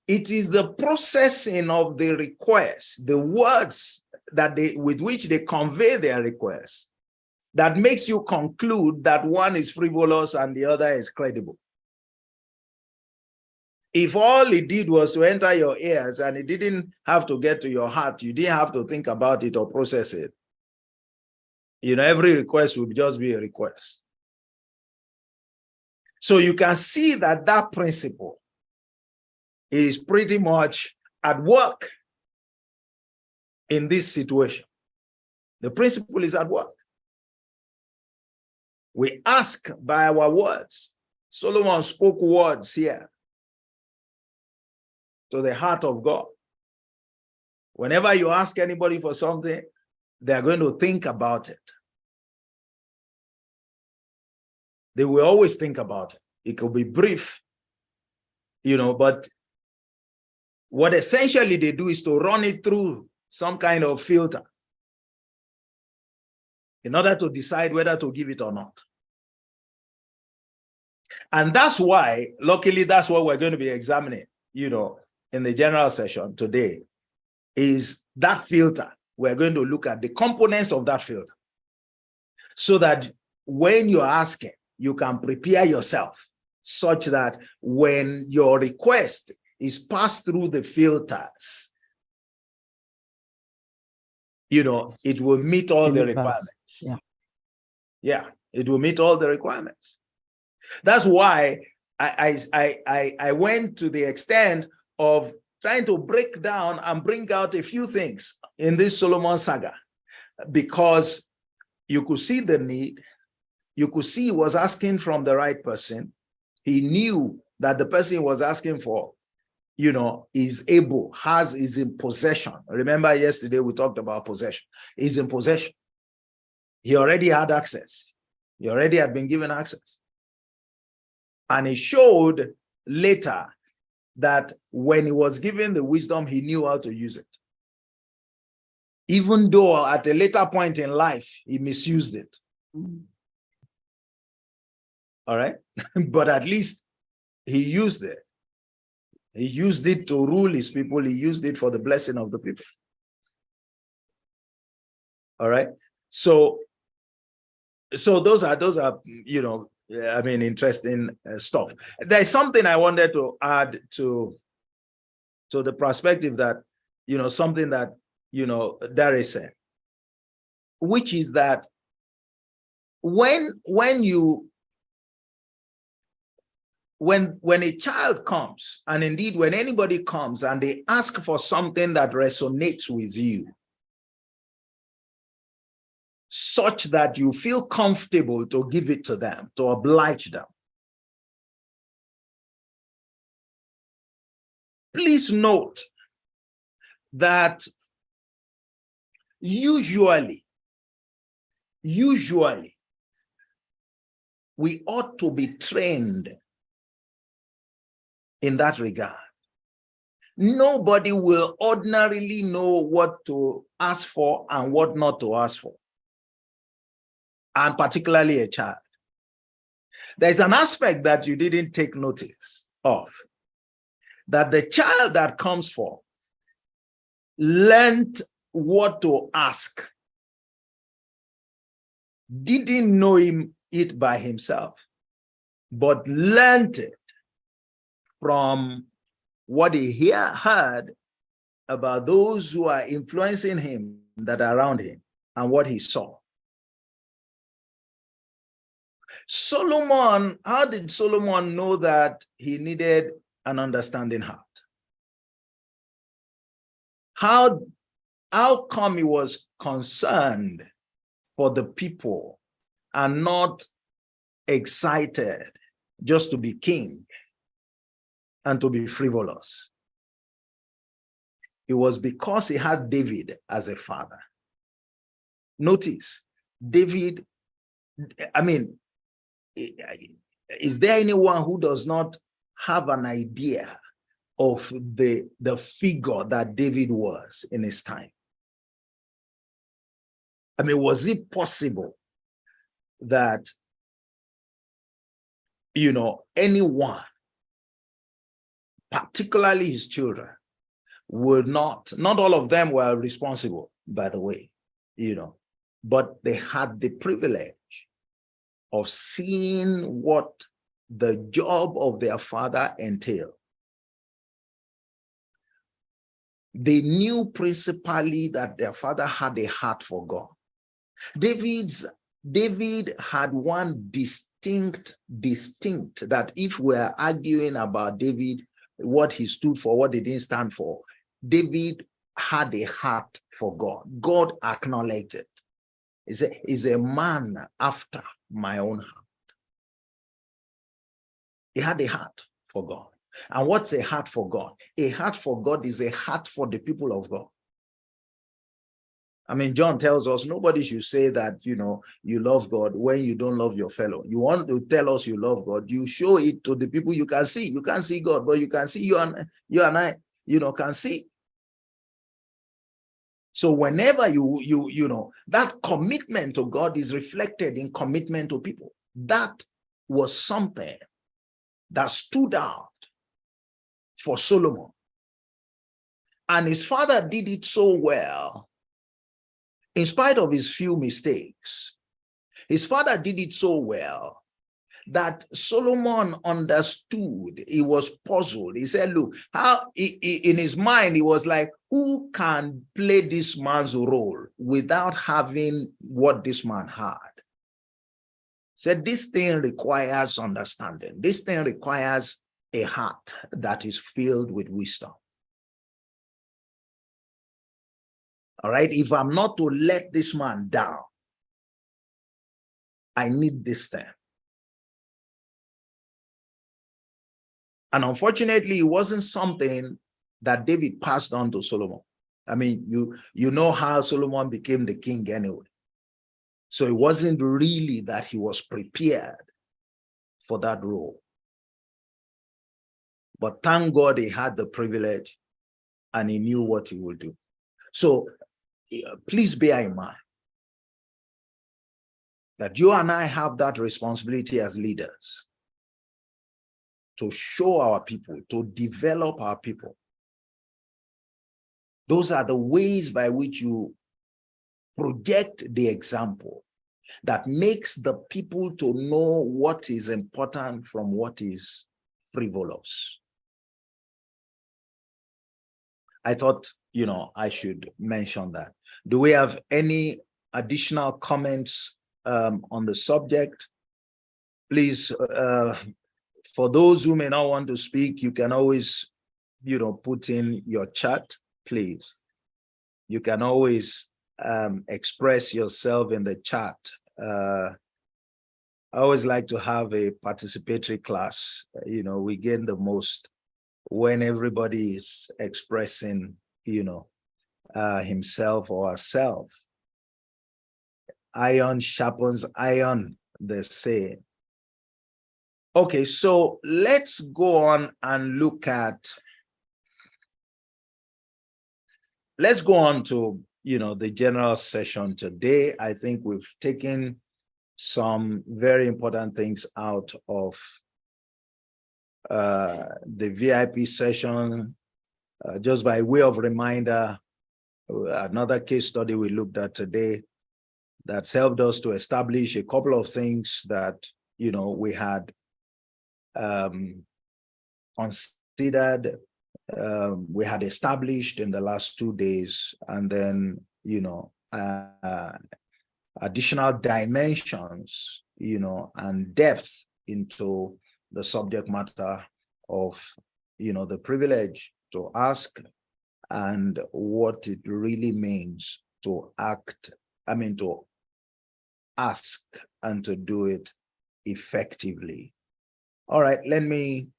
It is the processing of the request, the words that with which they convey their requests, that makes you conclude that one is frivolous and the other is credible. If all it did was to enter your ears and it didn't have to get to your heart, you didn't have to think about it or process it, every request would just be a request. So you can see that that principle is pretty much at work in this situation. The principle is at work. We ask by our words. Solomon spoke words here to the heart of God. Whenever you ask anybody for something, they're going to think about it. They will always think about it. It could be brief, but what essentially they do is to run it through some kind of filter in order to decide whether to give it or not. And that's why, luckily, that's what we're going to be examining, in the general session today, is that filter. We're going to look at the components of that filter so that when you're asking, you can prepare yourself such that when your request is passed through the filters, it will meet all the requirements. Yeah, it will meet all the requirements. That's why I went to the extent of trying to break down and bring out a few things in this Solomon saga, because you could see the need. You could see he was asking from the right person. He knew that the person he was asking for, is able, is in possession. Remember yesterday we talked about possession. He's in possession. He already had access. He already had been given access. And he showed later that when he was given the wisdom, he knew how to use it. Even though at a later point in life, he misused it. All right. But at least he used it. He used it to rule his people. He used it for the blessing of the people. All right. So those are interesting stuff. There's something I wanted to add to the perspective that, something that, Derek said, which is that when a child comes, and indeed when anybody comes and they ask for something that resonates with you, such that you feel comfortable to give it to them, to oblige them, please note that usually we ought to be trained in that regard. Nobody will ordinarily know what to ask for and what not to ask for, and particularly a child. There's an aspect that you didn't take notice of, that the child that comes forth learned what to ask, didn't know it by himself, but learned it from what he heard about those who are influencing him that are around him and what he saw. Solomon, how did Solomon know that he needed an understanding heart? How come he was concerned for the people and not excited just to be king and to be frivolous? It was because he had David as a father. Notice, David, I mean, is there anyone who does not have an idea of the figure that David was in his time? I mean, was it possible that, you know, anyone, particularly his children, would not all of them were responsible, by the way, you know, but they had the privilege of seeing what the job of their father entailed. They knew principally that their father had a heart for God. David had one distinct, that if we're arguing about David, what he stood for, what he didn't stand for, David had a heart for God. God acknowledged it. He's a man after my own heart. He had a heart for God. And what's a heart for God? A heart for God is a heart for the people of God. I mean, John tells us nobody should say that, you know, you love God when you don't love your fellow. You want to tell us you love God, you show it to the people you can see. You can't see God, but you can see you and I, you know, can see. So whenever you know, that commitment to God is reflected in commitment to people. That was something that stood out for Solomon. And his father did it so well, in spite of his few mistakes. His father did it so well that Solomon understood. He was puzzled. He said, look, how in his mind, he was like, who can play this man's role without having what this man had? Said, this thing requires understanding. This thing requires a heart that is filled with wisdom. All right, if I'm not to let this man down, I need this thing. And unfortunately, it wasn't something that David passed on to Solomon. I mean, you know how Solomon became the king anyway. So it wasn't really that he was prepared for that role. But thank God he had the privilege and he knew what he would do. So please bear in mind that you and I have that responsibility as leaders to show our people, to develop our people. Those are the ways by which you project the example that makes the people to know what is important from what is frivolous. I thought, you know, I should mention that. Do we have any additional comments on the subject? Please, for those who may not want to speak, you can always, you know, put in your chat, please. You can always express yourself in the chat. I always like to have a participatory class. You know, we gain the most when everybody is expressing, you know, himself or herself. Iron sharpens iron, they say. Okay, so let's go on and look at, let's go on to, you know, the general session today. I think we've taken some very important things out of the VIP session. Just by way of reminder, another case study we looked at today that's helped us to establish a couple of things that, you know, we had considered we had established in the last 2 days, and then, additional dimensions, and depth into the subject matter of, the privilege to ask and what it really means to to ask and to do it effectively. All right, let me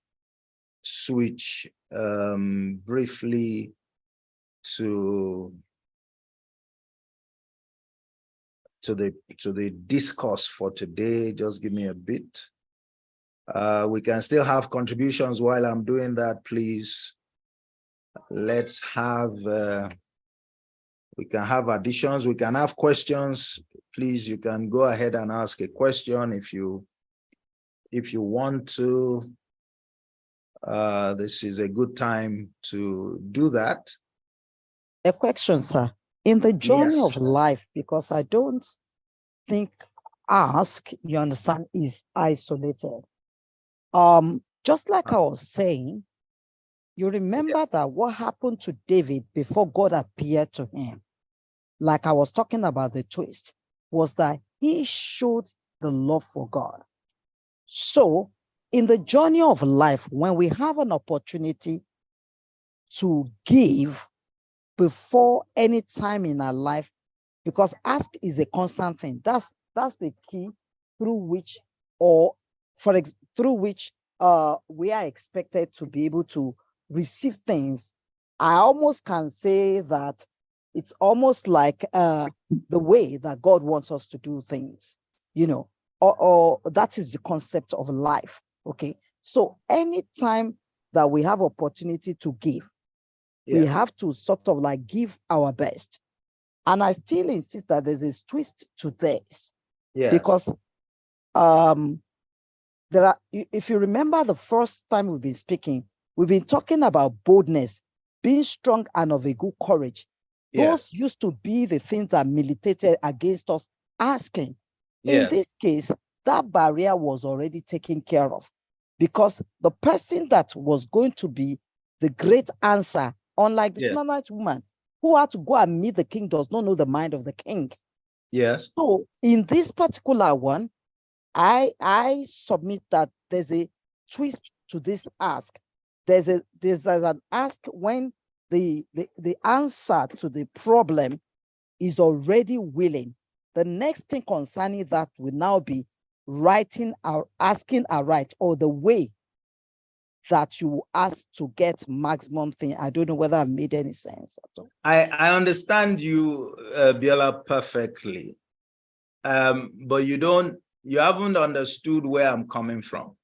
switch briefly to the discourse for today. Just give me a bit. We can still have contributions while I'm doing that, please. Let's have we can have additions, we can have questions. Please, you can go ahead and ask a question if you want to. This is a good time to do that.
A question, sir. In the journey of life, because I don't think ask, you understand, is isolated. Just like I was saying, you remember that what happened to David before God appeared to him, like I was talking about the twist, was that he showed the love for God. So in the journey of life, when we have an opportunity to give before any time in our life, because ask is a constant thing. That's the key through which, through which we are expected to be able to receive things. I almost can say that it's almost like the way that God wants us to do things, or that is the concept of life. Okay, so anytime that we have opportunity to give, we have to sort of like give our best. And I still insist that there's a twist to this, because there are, if you remember the first time we've been speaking, we've been talking about boldness, being strong and of a good courage. Those used to be the things that militated against us asking. In this case, that barrier was already taken care of, because the person that was going to be the great answer, unlike the Shunammite woman who had to go and meet the king, does not know the mind of the king. So in this particular one, I submit that there's a twist to this ask. There's an ask when the answer to the problem is already willing. The next thing concerning that will now be asking aright, or the way that you ask to get maximum thing. I don't know whether I've made any sense at all.
I understand you, Biola, perfectly. But you haven't understood where I'm coming from.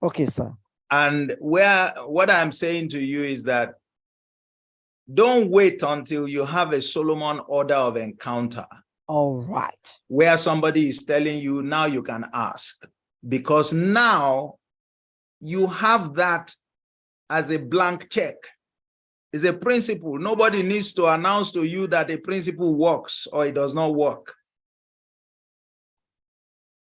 Okay, sir.
And what I'm saying to you is that don't wait until you have a Solomon order of encounter.
All right.
Where somebody is telling you, now you can ask. Because now you have that as a blank check. It's a principle. Nobody needs to announce to you that a principle works or it does not work.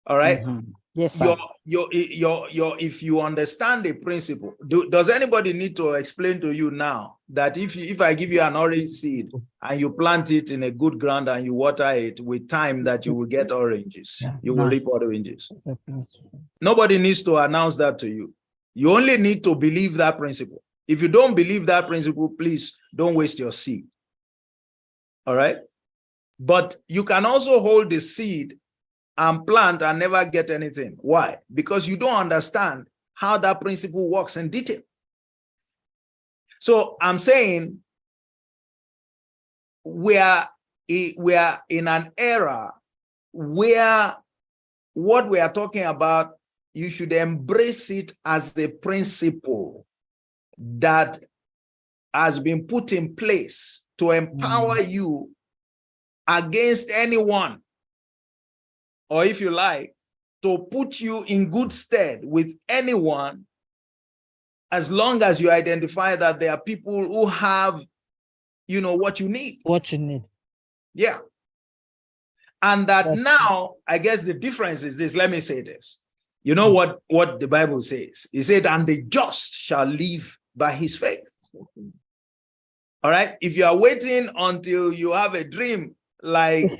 All right.
Yes, sir.
If you understand the principle, does anybody need to explain to you now that if I give you an orange seed and you plant it in a good ground and you water it, with time that you will get oranges, you will reap oranges? Nobody needs to announce that to you. You only need to believe that principle. If you don't believe that principle, please don't waste your seed. All right. But you can also hold the seed and plant and never get anything. Why? Because you don't understand how that principle works in detail. So I'm saying we are in an era where what we are talking about, you should embrace it as a principle that has been put in place to empower you against anyone, or if you like, to put you in good stead with anyone, as long as you identify that there are people who have, what you need.
What you need.
Yeah. And that now, I guess the difference is this. Let me say this. You know what the Bible says? It said, and the just shall live by his faith. All right. If you are waiting until you have a dream like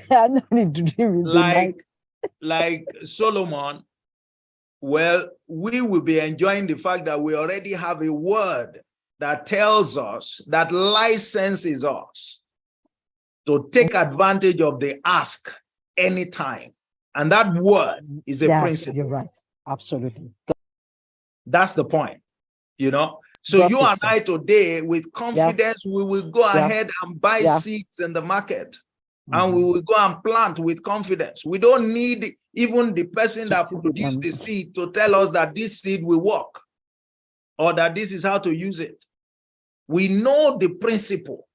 Solomon, well, we will be enjoying the fact that we already have a word that tells us, that licenses us to take advantage of the ask anytime. And that word is a principle.
You're right. Absolutely.
That's the point, you know. So you and I today, with confidence, we will go ahead and buy seeds in the market. And we will go and plant with confidence. We don't need even the person that produced the seed to tell us that this seed will work or that this is how to use it. We know the principle,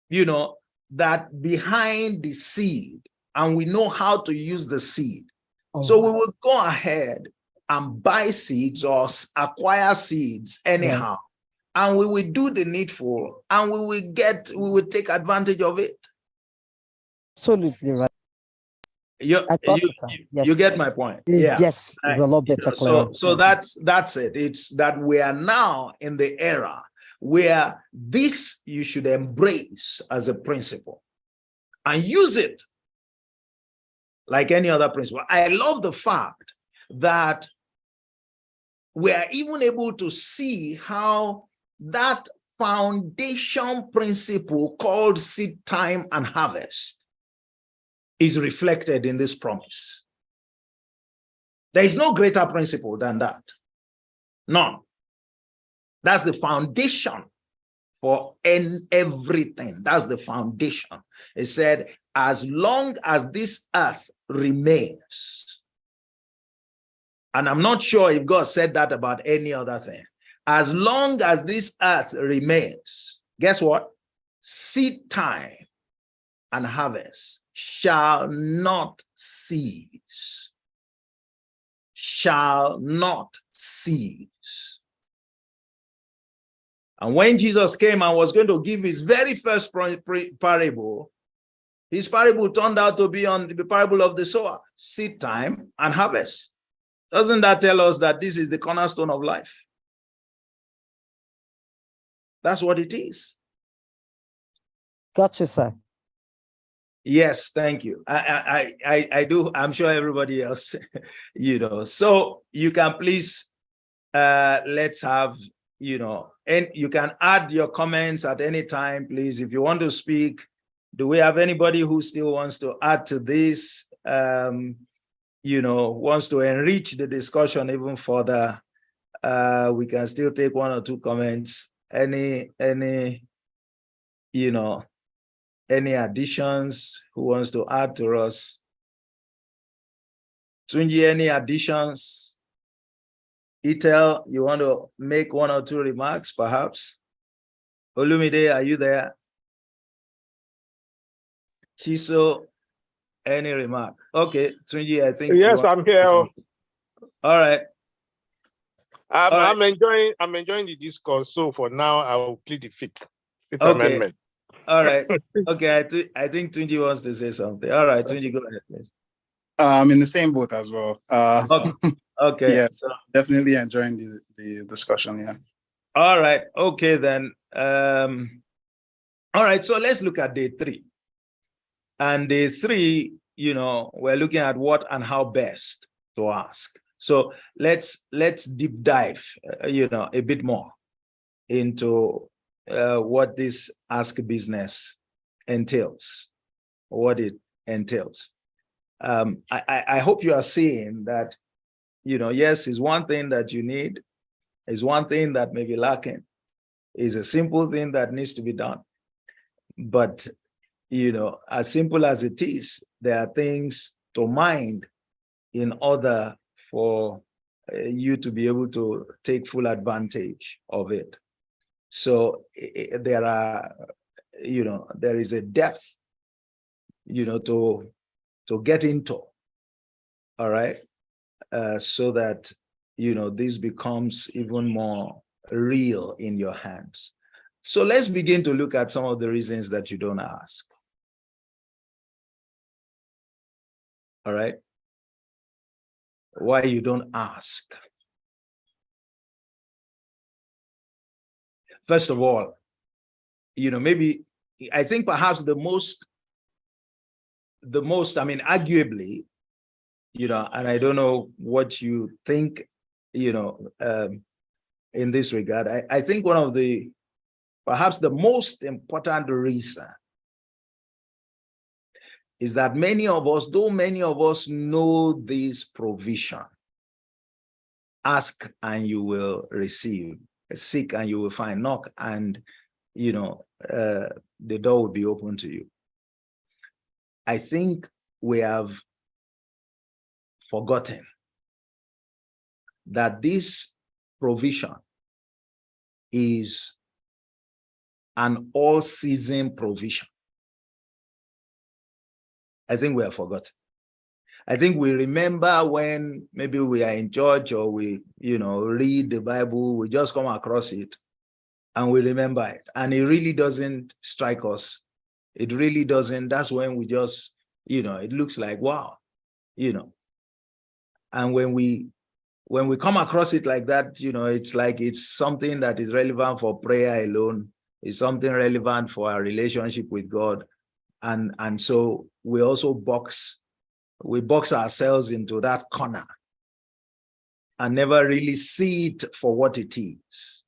you know, that behind the seed, and we know how to use the seed. So we will go ahead and buy seeds or acquire seeds anyhow, and we will do the needful, and we will take advantage of it.
Absolutely right.
You get my point. Yeah.
Yes, it's a lot better.
So that's it. It's that we are now in the era where this you should embrace as a principle and use it like any other principle. I love the fact that we are even able to see how that foundation principle called seed time and harvest is reflected in this promise. There is no greater principle than that. None. That's the foundation for everything. That's the foundation. It said, as long as this earth remains, and I'm not sure if God said that about any other thing. As long as this earth remains, guess what? Seed time and harvest shall not cease. Shall not cease. And when Jesus came and was going to give his very first parable, his parable turned out to be on the parable of the sower, seed time and harvest. Doesn't that tell us that this is the cornerstone of life? That's what it is.
Gotcha, sir.
Yes, thank you. I do. I'm sure everybody else, you know. So you can please, let's have, you know, and you can add your comments at any time, please. If you want to speak, do we have anybody who still wants to add to this? You know, wants to enrich the discussion even further? We can still take one or two comments. Any, you know, any additions? Who wants to add to us? Tunji, any additions? Itel, you want to make one or two remarks, perhaps? Olumide, are you there? Chiso, any remark? Okay, Tunji, I think.
Yes, I'm here.
All right.
I'm enjoying the discourse. So for now, I will plead the fifth amendment.
All right. Okay. I think Tunji wants to say something. All right, Tunji, go ahead, please.
I'm in the same boat as well.
Okay.
Yeah, so definitely enjoying the discussion. Yeah.
All right. Okay, then. All right. So let's look at day 3. And day 3, you know, we're looking at what and how best to ask. So let's deep dive, you know, a bit more into what this ask business entails, what it entails. I hope you are seeing that, you know, yes, is one thing that you need, is one thing that may be lacking, is a simple thing that needs to be done. But, you know, as simple as it is, there are things to mind in order for you to be able to take full advantage of it. So there are, you know, there is a depth, you know, to get into, all right, so that, you know, this becomes even more real in your hands. So let's begin to look at some of the reasons that you don't ask. All right. Why you don't ask. First of all, maybe I think perhaps the most, I mean, arguably, and I don't know what you think, in this regard, I think one of the, perhaps the most important reason is that many of us, though many of us know this provision, ask and you will receive, seek and you will find, knock and, the door will be open to you. I think we have forgotten that this provision is an all-season provision. I think we have forgotten. I think we remember when maybe we are in church or we, read the Bible, we just come across it and we remember it. And it really doesn't strike us. It really doesn't. That's when we just, it looks like, wow, And when we come across it like that, it's like it's something that is relevant for prayer alone. It's something relevant for our relationship with God. And so we also box ourselves into that corner and never really see it for what it is.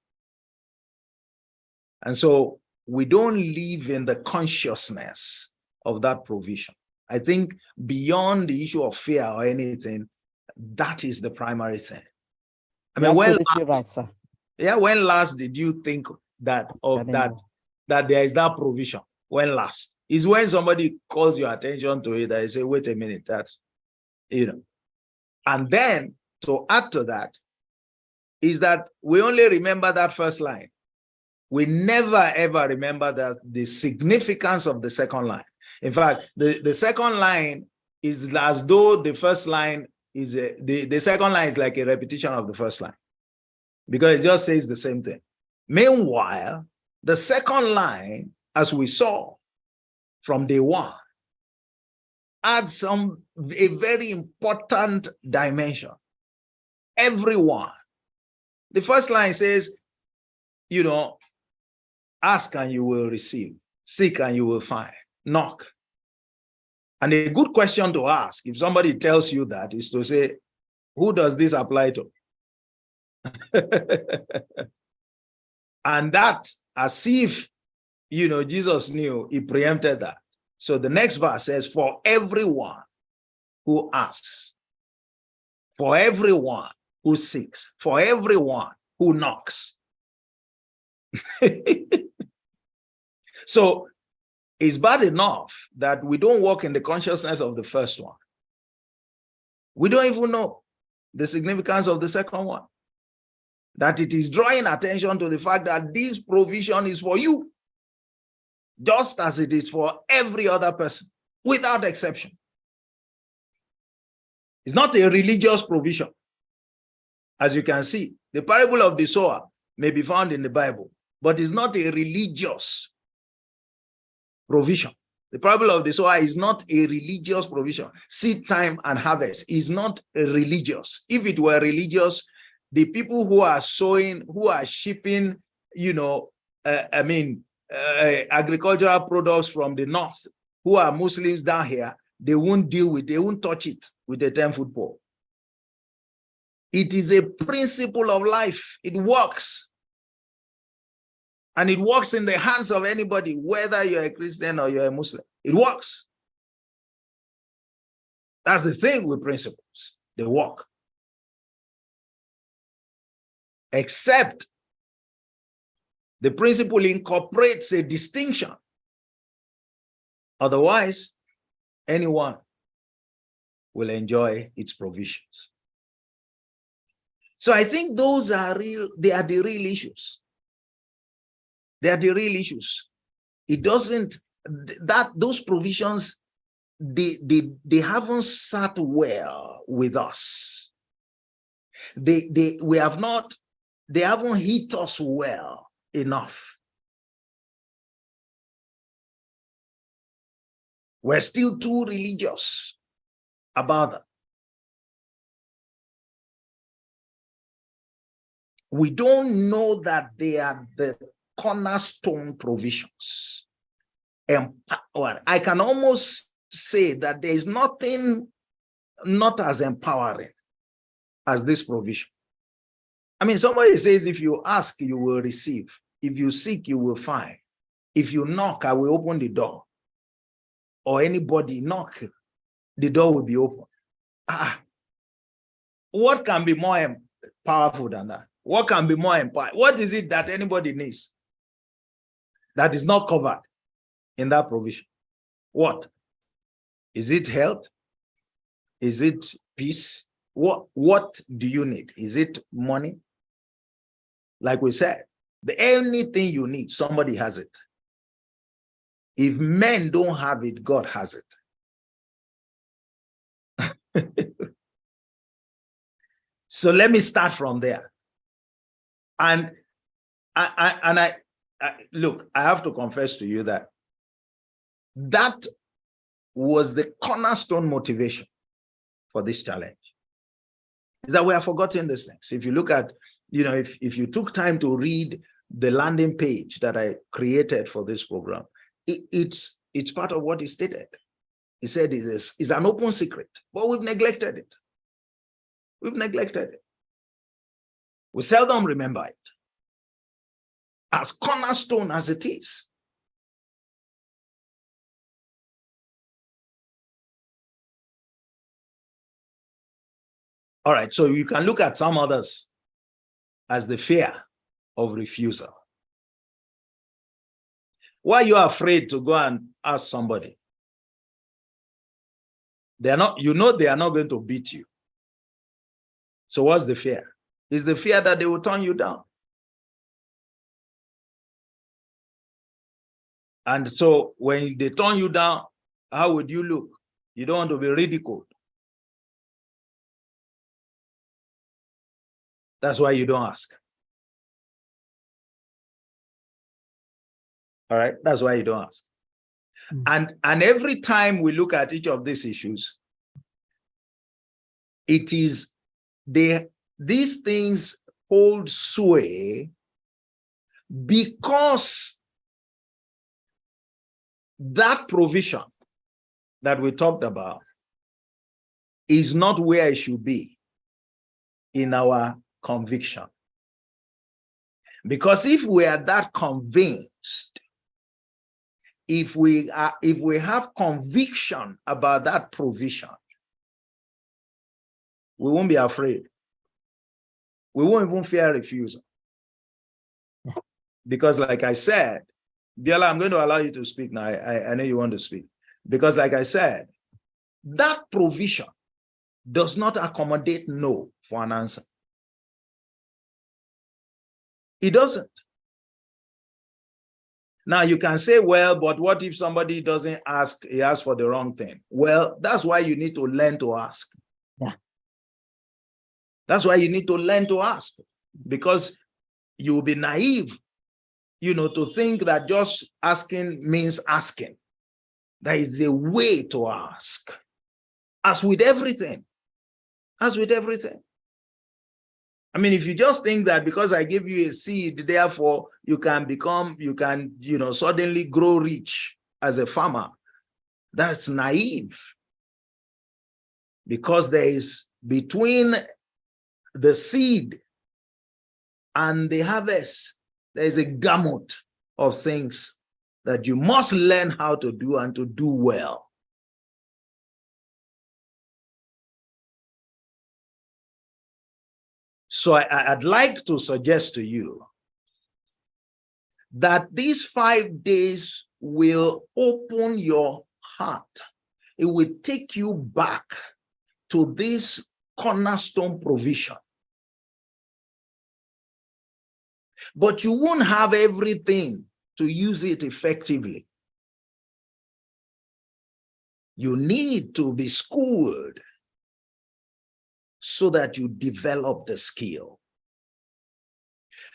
And so we don't live in the consciousness of that provision. I think beyond the issue of fear or anything, that is the primary thing. I mean, when last did you think that there is that provision? When last? Is when somebody calls your attention to it, I say, wait a minute, that's, And then to add to that is that we only remember that first line. We never ever remember that the significance of the second line. In fact, the second line is as though the first line is the second line is like a repetition of the first line, because it just says the same thing. Meanwhile, the second line, as we saw from day one, adds a very important dimension. Everyone. The first line says, ask and you will receive, seek and you will find, knock. And a good question to ask, if somebody tells you that, is to say, who does this apply to? And that, as if, Jesus knew, he preempted that. So the next verse says, for everyone who asks, for everyone who seeks, for everyone who knocks. So it's bad enough that we don't walk in the consciousness of the first one. We don't even know the significance of the second one. That it is drawing attention to the fact that this provision is for you, just as it is for every other person, without exception. It's not a religious provision. As you can see, the parable of the sower may be found in the Bible, but it's not a religious provision. The parable of the sower is not a religious provision. Seed time and harvest is not religious. If it were religious, the people who are sowing, who are shipping, agricultural products from the north, who are Muslims down here, they won't touch it with a 10-foot pole. It is a principle of life. It works. And it works in the hands of anybody, whether you're a Christian or you're a Muslim. It works. That's the thing with principles. They work. Except the principle incorporates a distinction. Otherwise, anyone will enjoy its provisions. So I think those are real, they are the real issues. They are the real issues. It doesn't, those provisions, they haven't sat well with us. They haven't hit us well enough. We're still too religious about that. We don't know that they are the cornerstone provisions. I can almost say that there is nothing not as empowering as this provision. I mean, somebody says, if you ask, you will receive. If you seek, you will find. If you knock, I will open the door. Or anybody knock, the door will be open. What can be more powerful than that? What can be more empowering? What is it that anybody needs that is not covered in that provision? What? Is it health? Is it peace? What do you need? Is it money? Like we said, anything you need, somebody has it. If men don't have it, God has it. So let me start from there. And I look, I have to confess to you that was the cornerstone motivation for this challenge. Is that we have forgotten these things. If you look at, if you took time to read the landing page that I created for this program, it's part of what he stated. He said it's an open secret, but we've neglected it. We've neglected it. We seldom remember it. As cornerstone as it is. All right, so you can look at some others as the fear of refusal. Why are you afraid to go and ask somebody? They're not, they are not going to beat you. So what's the fear? It's the fear that they will turn you down. And so when they turn you down, how would you look? You don't want to be ridiculed. That's why you don't ask. All right, that's why you don't ask. And every time we look at each of these issues, it is these things hold sway because that provision that we talked about is not where it should be in our conviction. Because if we are that convinced, if we have conviction about that provision, we won't be afraid. We won't even fear refusal. Because like I said, Biola, I'm going to allow you to speak now. I know you want to speak. Because like I said, that provision does not accommodate no for an answer. It doesn't. Now you can say, well, but what if somebody doesn't ask, he asks for the wrong thing? Well, that's why you need to learn to ask.
Yeah.
That's why you need to learn to ask, because you'll be naive, to think that just asking means asking. There is a way to ask. As with everything. As with everything. I mean, if you just think that because I give you a seed, therefore you can suddenly grow rich as a farmer, that's naive. Because there is between the seed and the harvest, there is a gamut of things that you must learn how to do and to do well. So I'd like to suggest to you that these 5 days will open your heart. It will take you back to this cornerstone provision. But you won't have everything to use it effectively. You need to be schooled so that you develop the skill,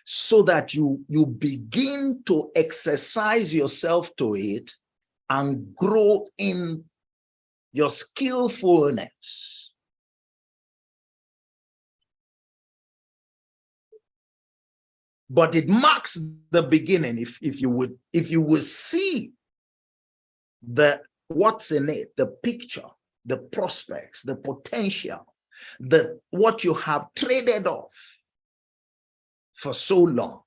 so that you begin to exercise yourself to it and grow in your skillfulness. but it marks the beginning. If you would see what's in it, the picture, the prospects, the potential, what you have traded off for so long,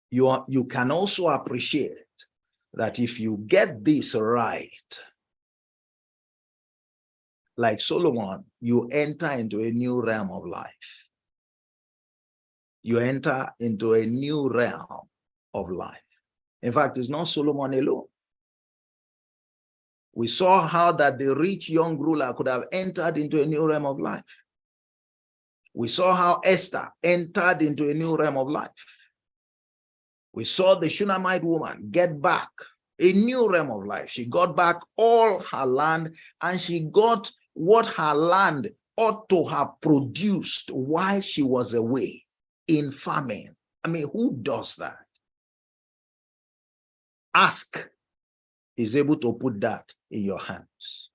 you can also appreciate that if you get this right, like Solomon, you enter into a new realm of life. You enter into a new realm of life. In fact, it's not Solomon alone. We saw how that the rich young ruler could have entered into a new realm of life. We saw how Esther entered into a new realm of life. We saw the Shunammite woman get back a new realm of life. She got back all her land, and she got what her land ought to have produced while she was away in famine. I mean, who does that? Ask is able to put that in your hands.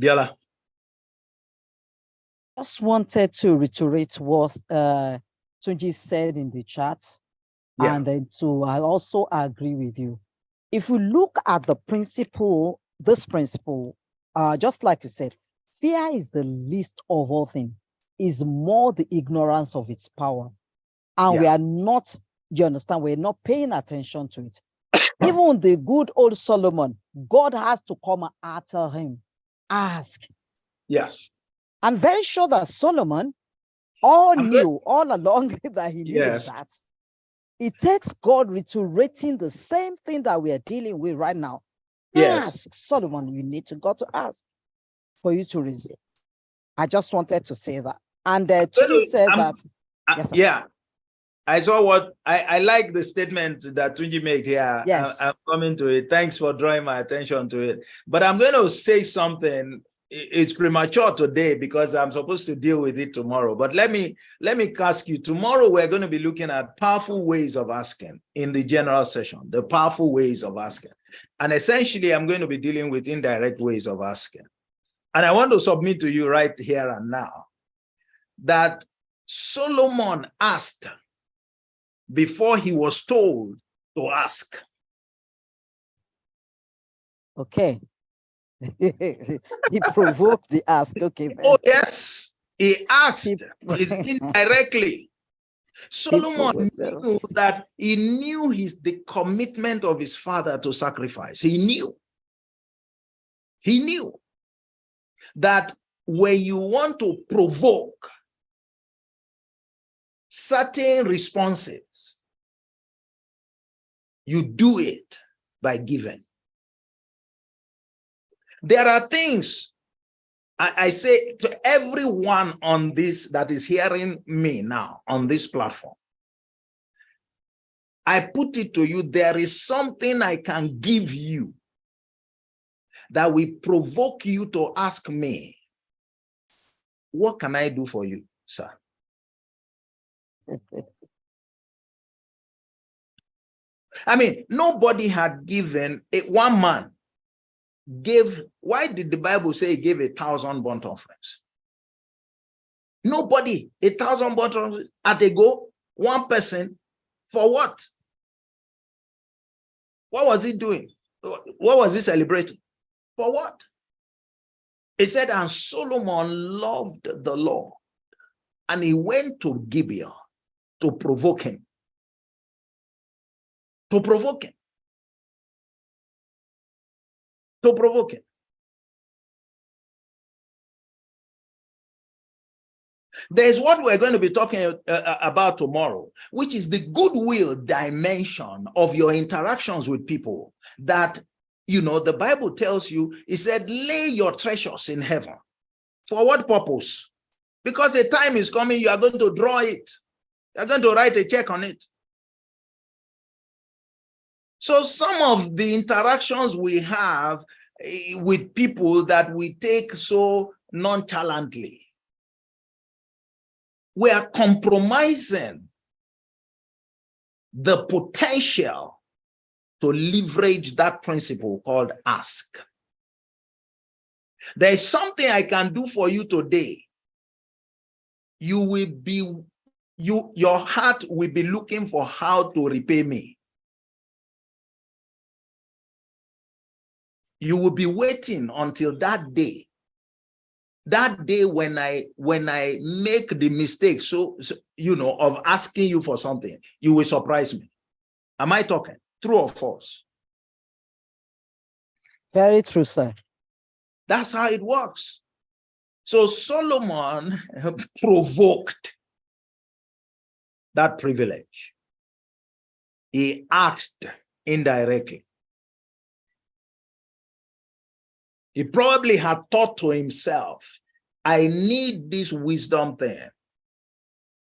Biola.
Just wanted to reiterate what Tunji said in the chat, and then I also agree with you. If we look at the principle, this principle, just like you said, fear is the least of all things, is more the ignorance of its power. And we are not, you understand, we're not paying attention to it. Even the good old Solomon, God has to come and tell him, ask.
Yes.
I'm very sure that Solomon knew all along that he needed that. It takes God reiterating the same thing that we are dealing with right now. Ask, Solomon, you need to go to ask for you to receive. I just wanted to say that. And Tunji said that.
Yes, I saw what I like the statement that Tunji made here.
Yes.
I'm coming to it. Thanks for drawing my attention to it. But I'm going to say something. It's premature today because I'm supposed to deal with it tomorrow. But let me ask you, tomorrow we're going to be looking at powerful ways of asking in the general session, the powerful ways of asking. And essentially, I'm going to be dealing with indirect ways of asking. And I want to submit to you right here and now that Solomon asked before he was told to ask.
Okay. He provoked the ask. Okay. Then.
Oh, yes. He asked indirectly. Solomon knew that he knew the commitment of his father to sacrifice. He knew that when you want to provoke certain responses, you do it by giving. There are things I say to everyone on this that is hearing me now on this platform. I put it to you, there is something I can give you that will provoke you to ask me, what can I do for you, sir? I mean, nobody had given one man why did the Bible say he gave 1,000 burnt offerings? Nobody, 1,000 burnt offerings at a go, one person, for what? What was he doing? What was he celebrating? For what? He said, and Solomon loved the Lord, and he went to Gibeah to provoke him. To provoke him. To provoke him. There's what we're going to be talking about tomorrow, which is the goodwill dimension of your interactions with people that, you know, the Bible tells you, it said, lay your treasures in heaven. For what purpose? Because a time is coming, you are going to draw it. You're going to write a check on it. So some of the interactions we have with people that we take so nonchalantly, we are compromising the potential to leverage that principle called ask. There is something I can do for you today you will be, your heart will be looking for how to repay me. You will be waiting until that day when I make the mistake, so you know, of asking you for something, you will surprise me. Am I talking true or false?
Very true, sir.
That's how it works. So Solomon provoked that privilege. He asked indirectly. He probably had thought to himself, I need this wisdom thing.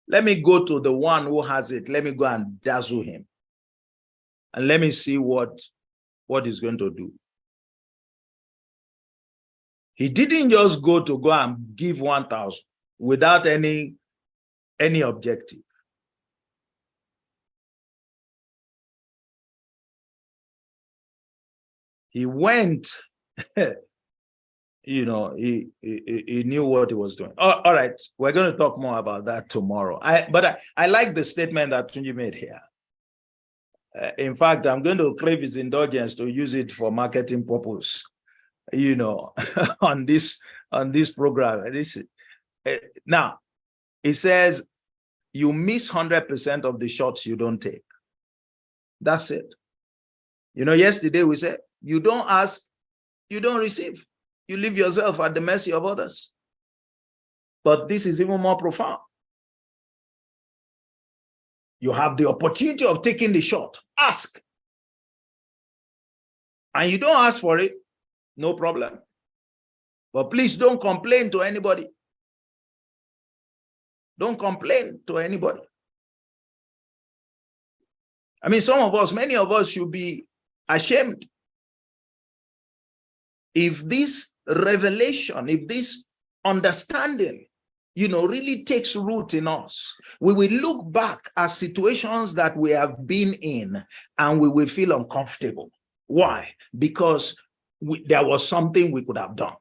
Let me go to the one who has it. Let me go and dazzle him. And let me see what he's going to do. He didn't just go and give 1,000 without any objective. He went, you know, he knew what he was doing. All right, we're going to talk more about that tomorrow. But I like the statement that Tunji made here. In fact, I'm going to crave his indulgence to use it for marketing purpose, you know, on this program. Now, it says you miss 100% of the shots you don't take. That's it. You know, yesterday we said, you don't ask, you don't receive. You leave yourself at the mercy of others. But this is even more profound. You have the opportunity of taking the shot. Ask. And you don't ask for it, no problem. But please don't complain to anybody. Don't complain to anybody. I mean, many of us should be ashamed. If this revelation, if this understanding, you know, really takes root in us, we will look back at situations that we have been in and we will feel uncomfortable. Why? Because there was something we could have done.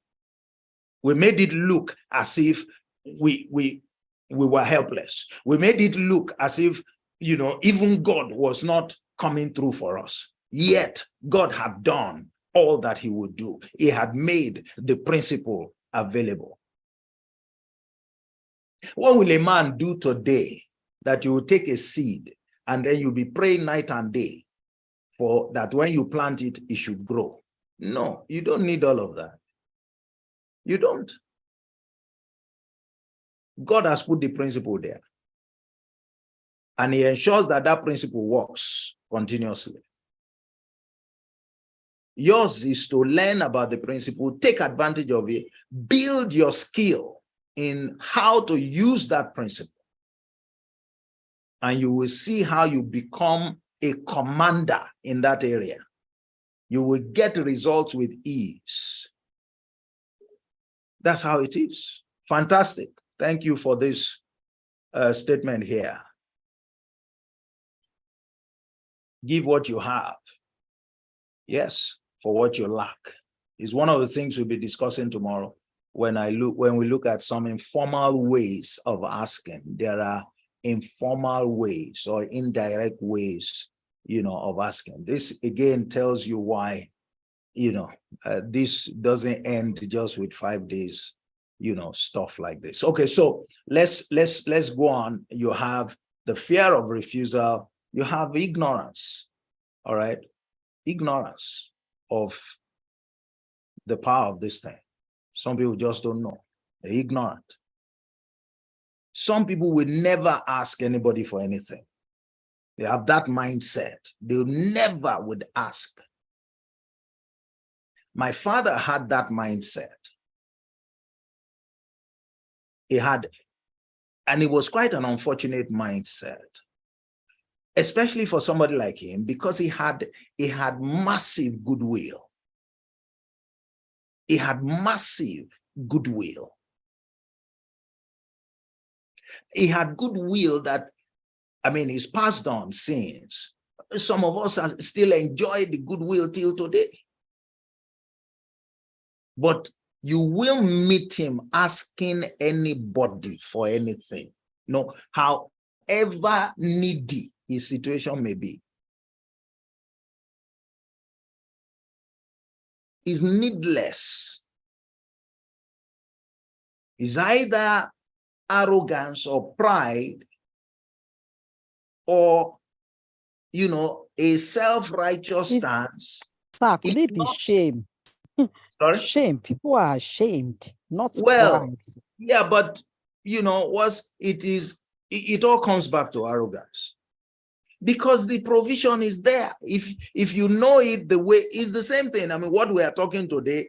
We made it look as if we were helpless. We made it look as if, you know, even God was not coming through for us. Yet God had done all that he would do. He had made the principle available. What will a man do today that you will take a seed and then you'll be praying night and day for that when you plant it, it should grow? No, you don't need all of that. You don't. God has put the principle there. And he ensures that that principle works continuously. Yours is to learn about the principle, take advantage of it, build your skill in how to use that principle. And you will see how you become a commander in that area. You will get results with ease. That's how it is. Fantastic. Thank you for this statement here. Give what you have. Yes, for what you lack. Is one of the things we'll be discussing tomorrow when we look at some informal ways of asking. There are informal ways or indirect ways, you know, of asking. This again tells you why, you know, this doesn't end just with 5 days, you know, stuff like this. Okay, so let's go on. You have the fear of refusal. You have ignorance. All right, ignorance of the power of this thing. Some people just don't know. They're ignorant. Some people will never ask anybody for anything. They have that mindset. They never would ask. My father had that mindset. And it was quite an unfortunate mindset, especially for somebody like him, because he had massive goodwill. He had massive goodwill. He had goodwill that, I mean, he's passed on since. Some of us still enjoy the goodwill till today. But you will meet him asking anybody for anything. No, however needy his situation may be. Is needless. Is either arrogance or pride, or, you know, a self-righteous stance.
Sir, could it be shame?
Sorry?
Shame. People are ashamed, not
pride.
Yeah,
Yeah, but you know, it all comes back to arrogance. Because the provision is there. If you know it, the way is the same thing. I mean, what we are talking today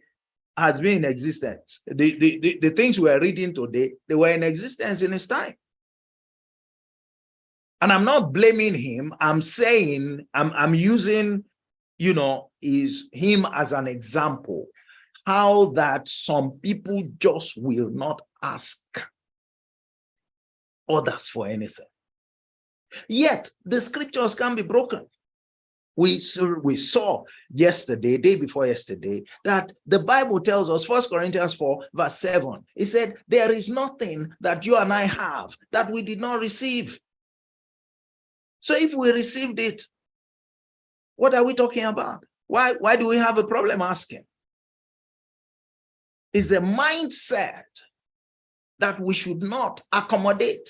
has been in existence. The things we are reading today, they were in existence in his time. And I'm not blaming him. I'm saying, I'm using, you know, him as an example, how that some people just will not ask others for anything. Yet the scriptures can be broken. We saw yesterday, day before yesterday, that the Bible tells us, 1 Corinthians 4, verse 7, it said, there is nothing that you and I have that we did not receive. So if we received it, what are we talking about? Why do we have a problem asking? It's a mindset that we should not accommodate.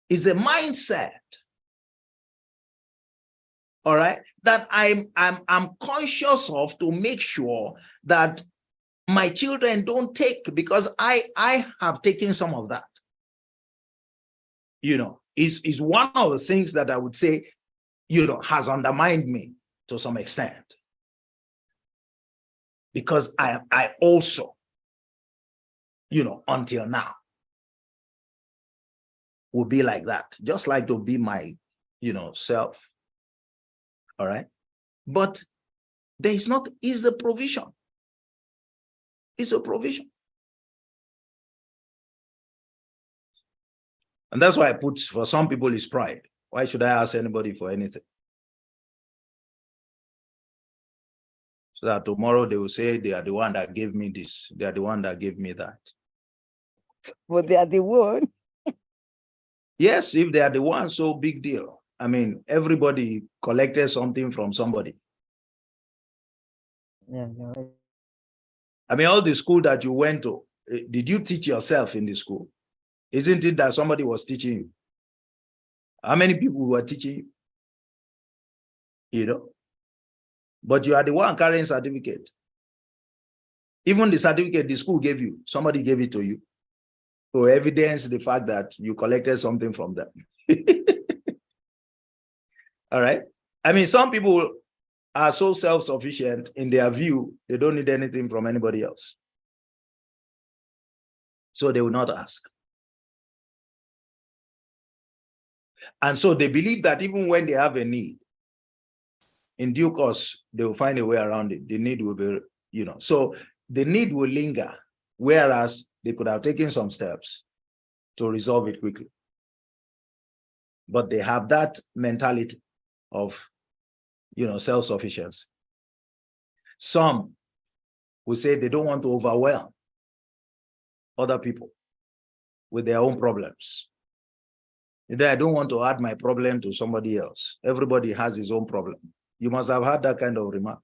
It's a mindset, all right, that I'm conscious of to make sure that my children don't take, because I have taken some of that. You know, is one of the things that I would say, you know, has undermined me to some extent. Because I also, you know, until now, will be like that, just like to be my, you know, self. All right. But there is not, is a provision. It's a provision. And that's why I put, for some people, it's pride. Why should I ask anybody for anything? So that tomorrow they will say they are the one that gave me this, they are the one that gave me that.
But they are the one. Yes,
if they are the one, so big deal. I mean, everybody collected something from somebody.
Yeah, right.
I mean, all the school that you went to, did you teach yourself in the school? Isn't it that somebody was teaching you? How many people were teaching you? You know? But you are the one carrying certificate. Even the certificate the school gave you, somebody gave it to you to evidence the fact that you collected something from them. All right. I mean, some people are so self-sufficient in their view, they don't need anything from anybody else. So they will not ask. And so they believe that even when they have a need, in due course, they will find a way around it. The need will be, you know, so the need will linger, whereas they could have taken some steps to resolve it quickly. But they have that mentality of, you know, self-sufficiency. Some will say they don't want to overwhelm other people with their own problems. I don't want to add my problem to somebody else. Everybody has his own problem. You must have had that kind of remark.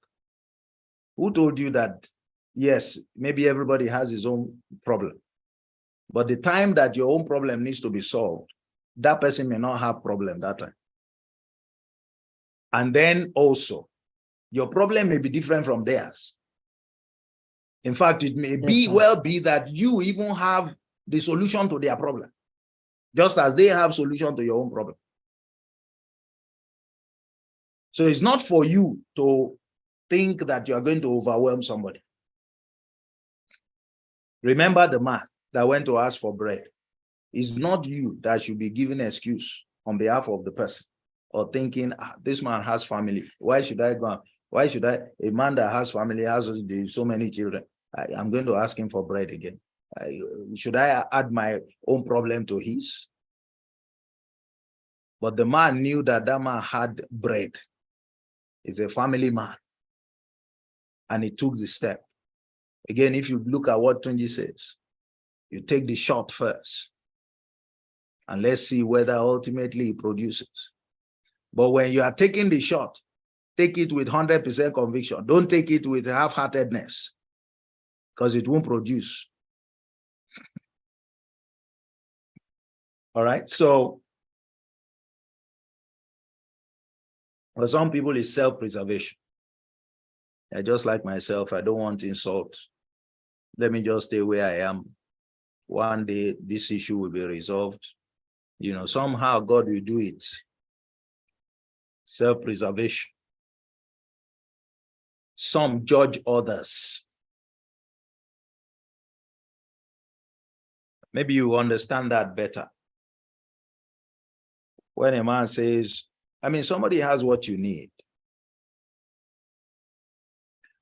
Who told you that? Yes, maybe everybody has his own problem. But the time that your own problem needs to be solved, that person may not have problem that time. And then also, your problem may be different from theirs. In fact, it may well be that you even have the solution to their problem, just as they have solution to your own problem. So it's not for you to think that you are going to overwhelm somebody. Remember the man that went to ask for bread. It's not you that should be giving an excuse on behalf of the person or thinking, this man has family. Why should I go? Why should a man that has family, has so many children, I'm going to ask him for bread again. Should I add my own problem to his? But the man knew that that man had bread. He's a family man. And he took the step Again, if you look at what Tunji says, you take the shot first, and let's see whether ultimately it produces. But when you are taking the shot, take it with 100% conviction. Don't take it with half-heartedness, because it won't produce. All right, so for some people, it's self-preservation. Just like myself, I don't want insult. Let me just stay where I am. One day, this issue will be resolved. You know, somehow God will do it. Self-preservation. Some judge others. Maybe you understand that better. When a man says, I mean, somebody has what you need.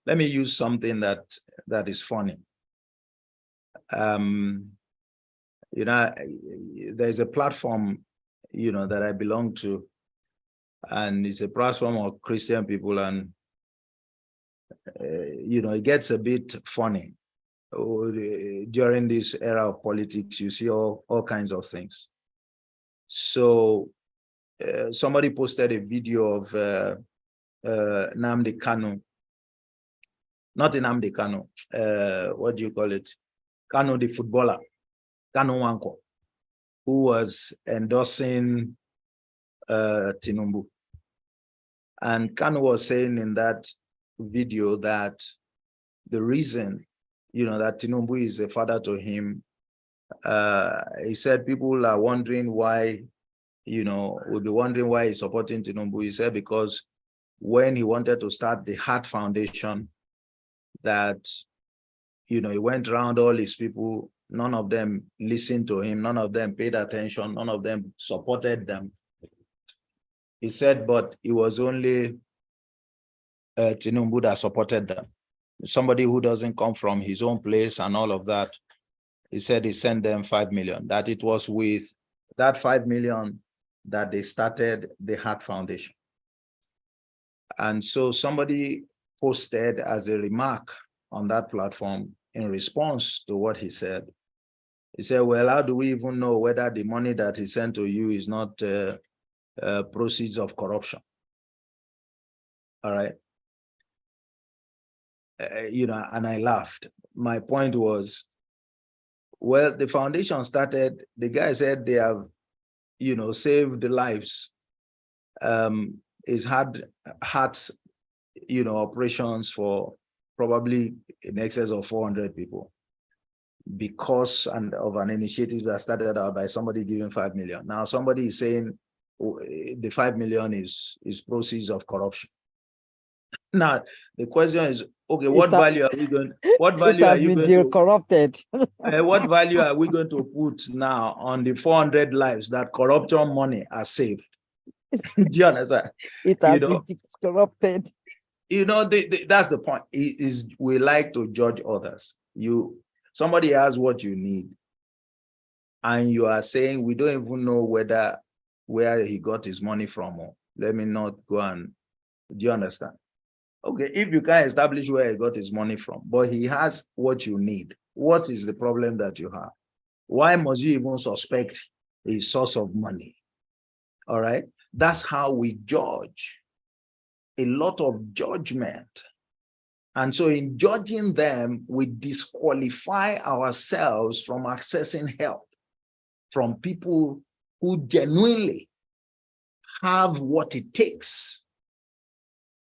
Let me use something that is funny. You know, there's a platform, you know, that I belong to, and it's a platform of Christian people, and you know, it gets a bit funny. During this era of politics, you see all kinds of things. So somebody posted a video of Nnamdi Kanu, not Nnamdi Kanu, what do you call it? Kanu the footballer, Kanu Nwankwo, who was endorsing Tinubu. And Kanu was saying in that video that the reason, you know, that Tinubu is a father to him, he said people are wondering why, you know, will be wondering why he's supporting Tinubu. He said because when he wanted to start the Heart Foundation, that, you know, he went around all his people, none of them listened to him, none of them paid attention, none of them supported them. He said, but it was only Tinubu that supported them. Somebody who doesn't come from his own place and all of that. He said he sent them 5 million, that it was with that 5 million that they started the Heart Foundation. And so somebody posted as a remark on that platform in response to what he said. He said, well, how do we even know whether the money that he sent to you is not proceeds of corruption? All right. You know, and I laughed. My point was, well, the foundation started, the guy said they have, you know, saved the lives. He's had heart, you know, operations for probably in excess of 400 people because of an initiative that started out by somebody giving 5 million. Now somebody is saying the 5 million is proceeds of corruption. Now the question is, okay, what value are we going? What value are you going to
corrupted?
What value are we going to put now on the 400 lives that corruption money has saved? Do you understand?
It has been corrupted.
You know, that's the point. Is we like to judge others. Somebody has what you need, and you are saying we don't even know where he got his money from. Or let me not go and. Do you understand? Okay, if you can't establish where he got his money from, but he has what you need, what is the problem that you have? Why must you even suspect his source of money? All right, that's how we judge. A lot of judgment. And so in judging them, we disqualify ourselves from accessing help from people who genuinely have what it takes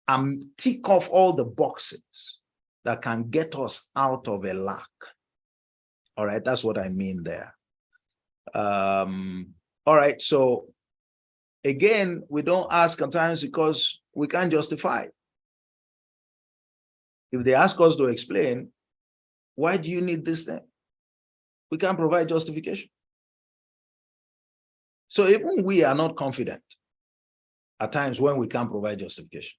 and tick off all the boxes that can get us out of a lack. All right, that's what I mean there. All right, so again, we don't ask sometimes because we can't justify. If they ask us to explain, why do you need this thing? We can't provide justification. So even we are not confident at times when we can't provide justification.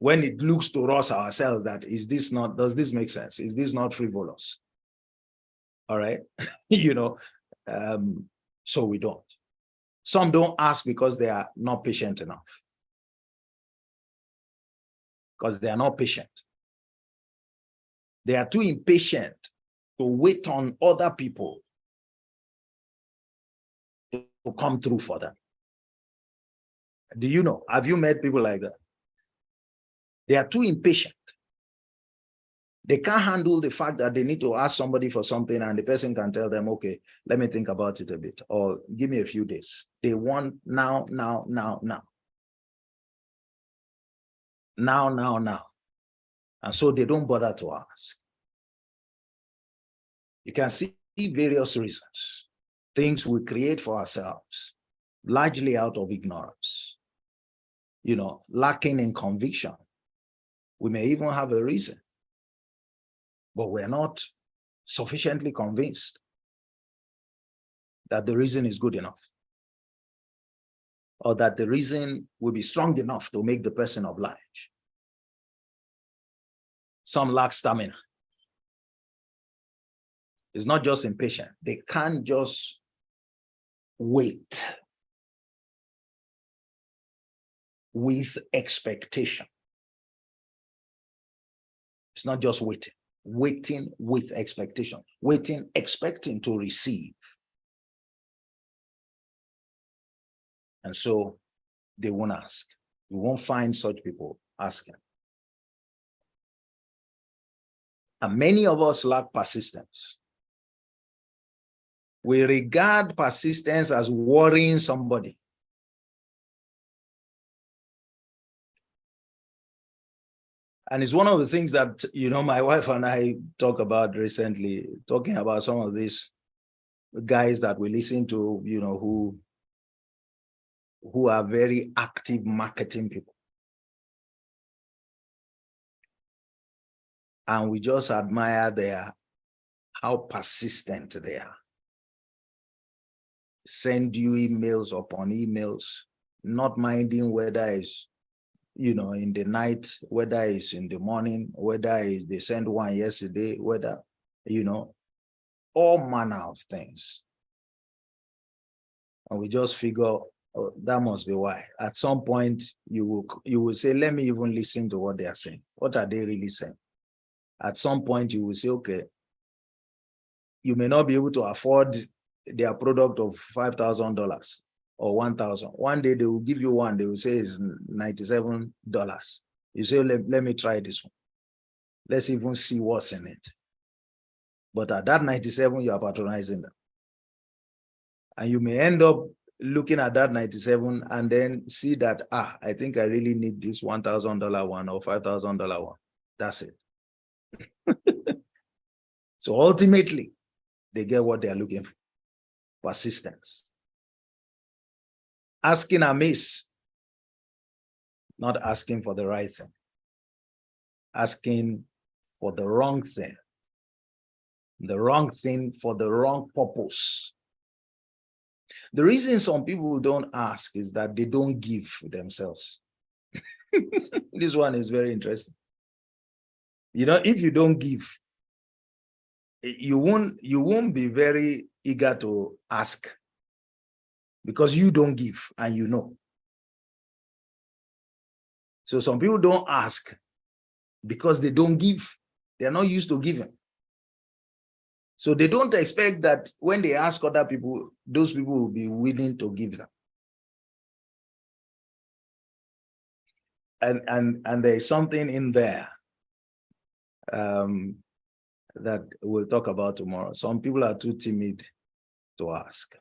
When it looks to us ourselves that does this make sense? Is this not frivolous? All right, you know, so we don't. Some don't ask because they are not patient enough. Because they are not patient. They are too impatient to wait on other people to come through for them. Do you know? Have you met people like that? They are too impatient. They can't handle the fact that they need to ask somebody for something and the person can tell them, okay, let me think about it a bit, or give me a few days. They want now, now, now, now. Now, now, now. And so they don't bother to ask. You can see various reasons, things we create for ourselves, largely out of ignorance, you know, lacking in conviction. We may even have a reason, but we're not sufficiently convinced that the reason is good enough, or that the reason will be strong enough to make the person oblige. Some lack stamina. It's not just impatient. They can't just wait with expectation. It's not just waiting. Waiting with expectation. Waiting, expecting to receive. And so they won't ask. You won't find such people asking. And many of us lack persistence. We regard persistence as worrying somebody. And it's one of the things that, you know, my wife and I talk about recently, talking about some of these guys that we listen to, you know, who are very active marketing people. And we just admire how persistent they are. Send you emails upon emails, not minding whether it's, you know, in the night, whether it's in the morning, whether they sent one yesterday, whether, you know, all manner of things. And we just figure, oh, that must be why. At some point, you will say, let me even listen to what they are saying. What are they really saying? At some point, you will say, okay, you may not be able to afford their product of $5,000 or $1,000. One day they will give you one, they will say it's $97. You say, let me try this one. Let's even see what's in it. But at that 97, you are patronizing them. And you may end up looking at that 97 and then see that, I think I really need this $1,000 one or $5,000 one. That's it. So ultimately, they get what they are looking for. Persistence. Asking amiss, not asking for the right thing. Asking for the wrong thing. The wrong thing for the wrong purpose. The reason some people don't ask is that they don't give themselves. This one is very interesting. You know, if you don't give, you won't be very eager to ask because you don't give and you know. So some people don't ask because they don't give. They're not used to giving. So they don't expect that when they ask other people, those people will be willing to give them. And there is something in there that we'll talk about tomorrow. Some people are too timid to ask.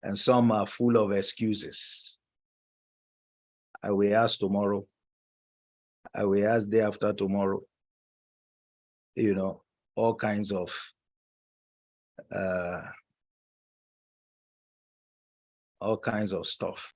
And some are full of excuses. I will ask tomorrow. I will ask day after tomorrow. You know, all kinds of stuff.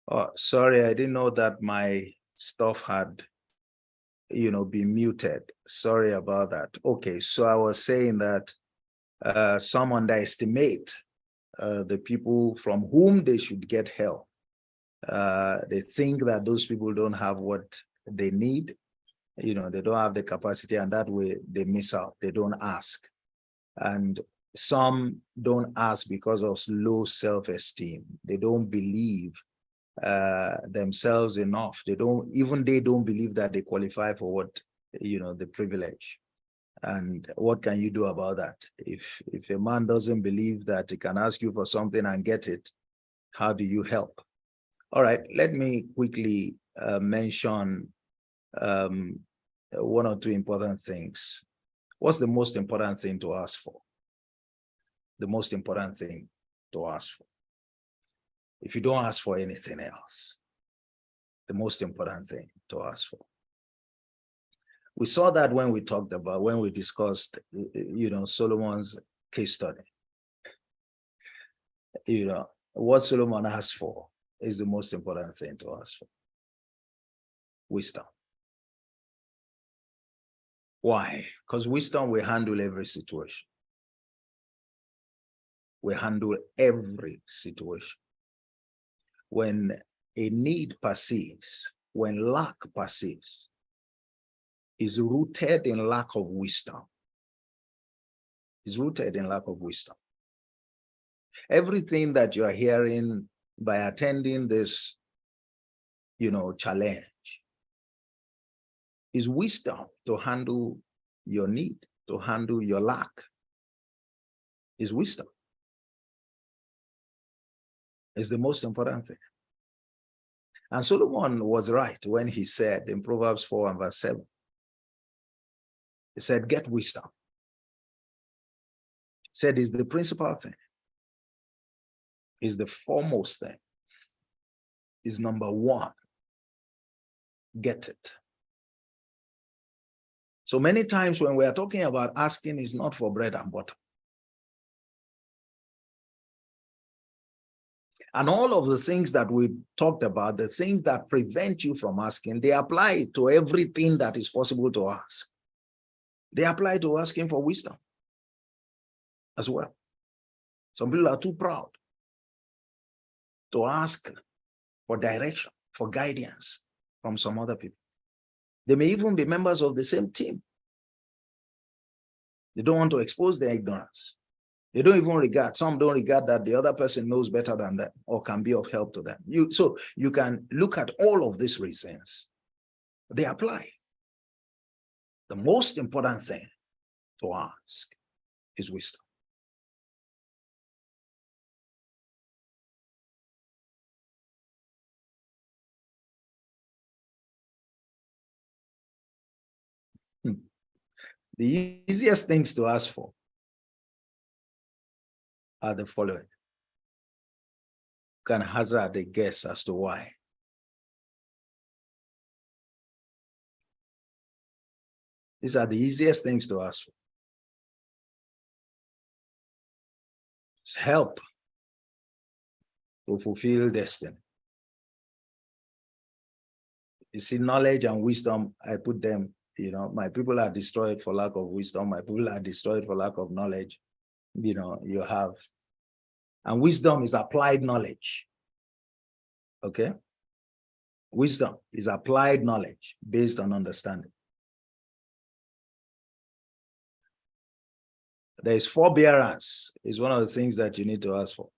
Oh, sorry, I didn't know that my stuff had, been muted. Sorry about that. Okay, so I was saying that some underestimate the people from whom they should get help. They think that those people don't have what they need. They don't have the capacity, and that way they miss out. They don't ask. And some don't ask because of low self-esteem. They don't believe themselves enough. They don't believe that they qualify for what, the privilege. And what can you do about that? If a man doesn't believe that he can ask you for something and get it, how do you help? All right, let me quickly mention one or two important things. What's the most important thing to ask for? The most important thing to ask for. If you don't ask for anything else, the most important thing to ask for. We saw that when we discussed, Solomon's case study. What Solomon asked for is the most important thing to ask for. Wisdom. Why? Because wisdom will handle every situation. We handle every situation. When a need persists, when lack persists, is rooted in lack of wisdom. Is rooted in lack of wisdom. Everything that you are hearing by attending this, challenge is wisdom to handle your need, to handle your lack. Is wisdom. Is the most important thing. And Solomon was right when he said in Proverbs 4 and verse 7, he said, get wisdom. He said, is the principal thing, is the foremost thing, is number one. Get it. So many times when we are talking about asking, is not for bread and butter. And all of the things that we talked about, the things that prevent you from asking, they apply to everything that is possible to ask. They apply to asking for wisdom as well. Some people are too proud to ask for direction, for guidance from some other people. They may even be members of the same team. They don't want to expose their ignorance. They don't even regard, some don't regard that the other person knows better than them or can be of help to them. So you can look at all of these reasons. They apply. The most important thing to ask is wisdom. The easiest things to ask for are the following. You can hazard a guess as to why. These are the easiest things to ask for. It's help to fulfill destiny. You see, knowledge and wisdom, I put them, my people are destroyed for lack of wisdom. My people are destroyed for lack of knowledge. You have. And wisdom is applied knowledge. Okay? Wisdom is applied knowledge based on understanding. There is forbearance, is one of the things that you need to ask for.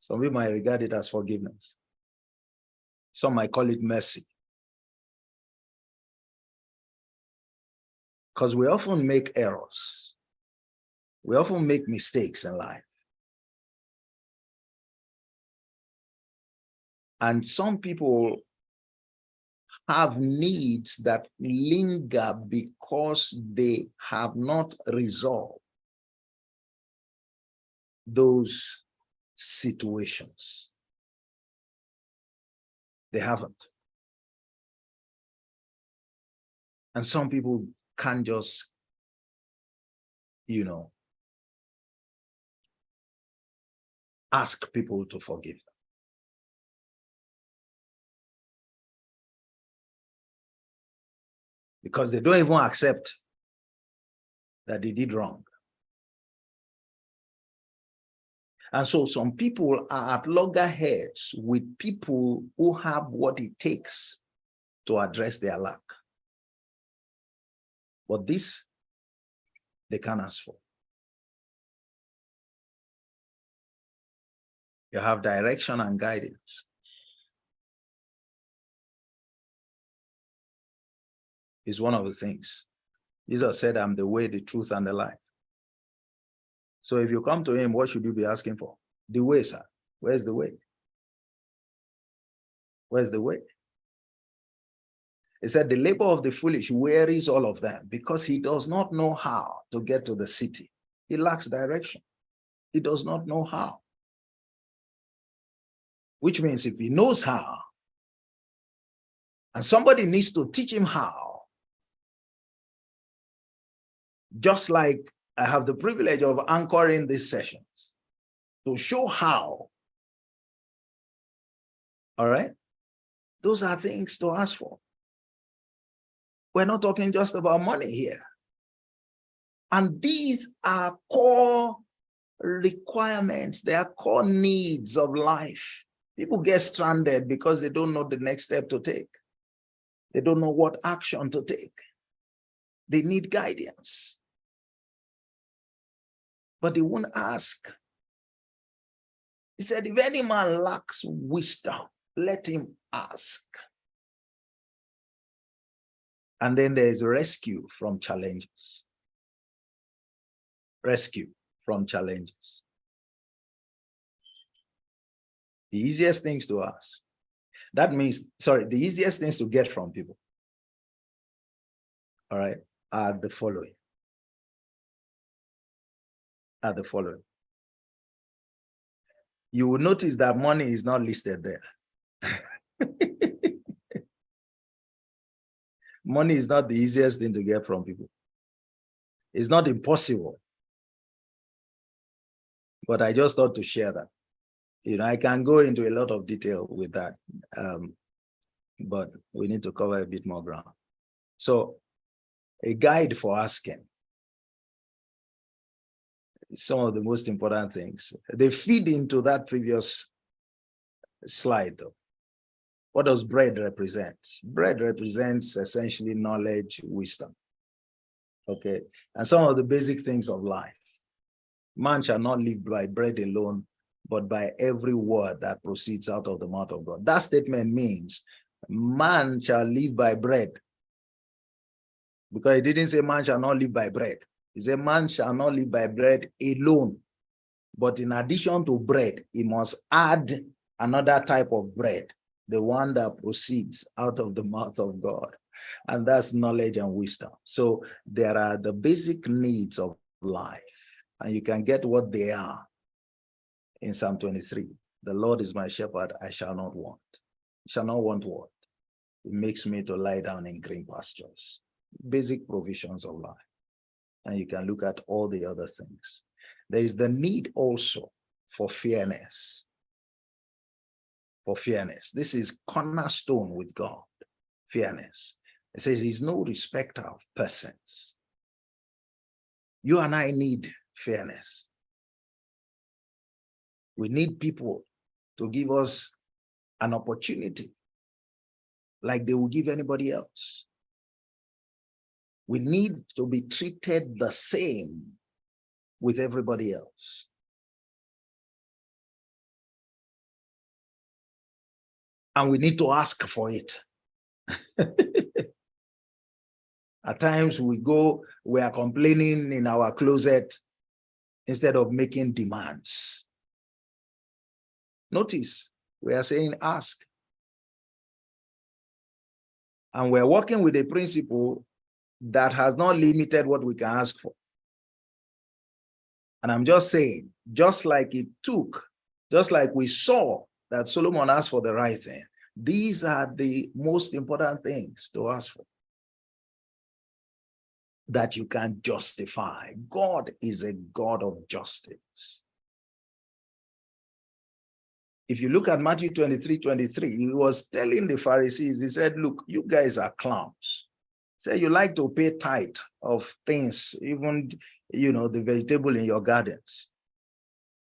Some people might regard it as forgiveness. Some might call it mercy. Because we often make errors. We often make mistakes in life. And some people have needs that linger because they have not resolved those situations. They haven't. And some people can't just, ask people to forgive them. because they don't even accept that they did wrong. And so some people are at loggerheads with people who have what it takes to address their lack. But this, they can't ask for. You have direction and guidance. It's one of the things. Jesus said, I'm the way, the truth, and the life. So if you come to him, what should you be asking for? The way, sir. Where's the way? Where's the way? He said, the labor of the foolish wearies all of them because he does not know how to get to the city. He lacks direction. He does not know how. Which means if he knows how, and somebody needs to teach him how, just like I have the privilege of anchoring these sessions to show how. All right? Those are things to ask for. We're not talking just about money here. And these are core requirements. They are core needs of life. People get stranded because they don't know the next step to take. They don't know what action to take. They need guidance. But they won't ask. He said, if any man lacks wisdom, let him ask. And then there's rescue from challenges. Rescue from challenges. The easiest things to ask. That means, sorry, the easiest things to get from people, all right, are the following. You will notice that money is not listed there. Money is not the easiest thing to get from people. It's not impossible. But I just thought to share that. You know, I can go into a lot of detail with that, but we need to cover a bit more ground. So, a guide for asking. Some of the most important things. They feed into that previous slide, though. What does bread represent? Bread represents essentially knowledge, wisdom. Okay, and some of the basic things of life. Man shall not live by bread alone, but by every word that proceeds out of the mouth of God. That statement means man shall live by bread. Because he didn't say man shall not live by bread. He said man shall not live by bread alone. But in addition to bread, he must add another type of bread, the one that proceeds out of the mouth of God. And that's knowledge and wisdom. So there are the basic needs of life. And you can get what they are in Psalm 23. The Lord is my shepherd, I shall not want. I shall not want what? It makes me to lie down in green pastures. Basic provisions of life. And you can look at all the other things. There is the need also for fairness. For fairness. This is cornerstone with God. Fairness. It says he's no respecter of persons. You and I need fairness. We need people to give us an opportunity like they will give anybody else. We need to be treated the same with everybody else. And we need to ask for it. At times we are complaining in our closet instead of making demands. Notice, we are saying ask. And we're working with a principle that has not limited what we can ask for. And I'm just saying, just like we saw that Solomon asked for the right thing, these are the most important things to ask for that you can justify. God is a God of justice. If you look at Matthew 23:23, he was telling the Pharisees, he said, look, you guys are clowns. Say you like to pay tithe of things, even, the vegetable in your gardens.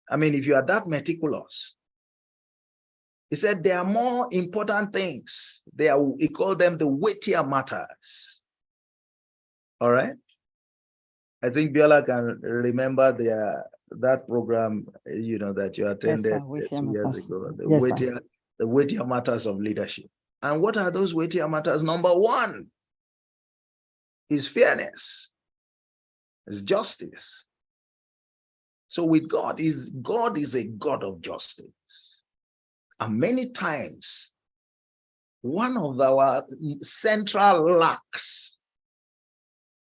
I mean, if you are that meticulous, he said there are more important things. He called them the weightier matters. All right. I think Biola can remember that program, that you attended 2 years ago, the weightier matters of leadership. And what are those weightier matters? Number one is fairness, is justice. So with God is a God of justice. And many times, one of our central lacks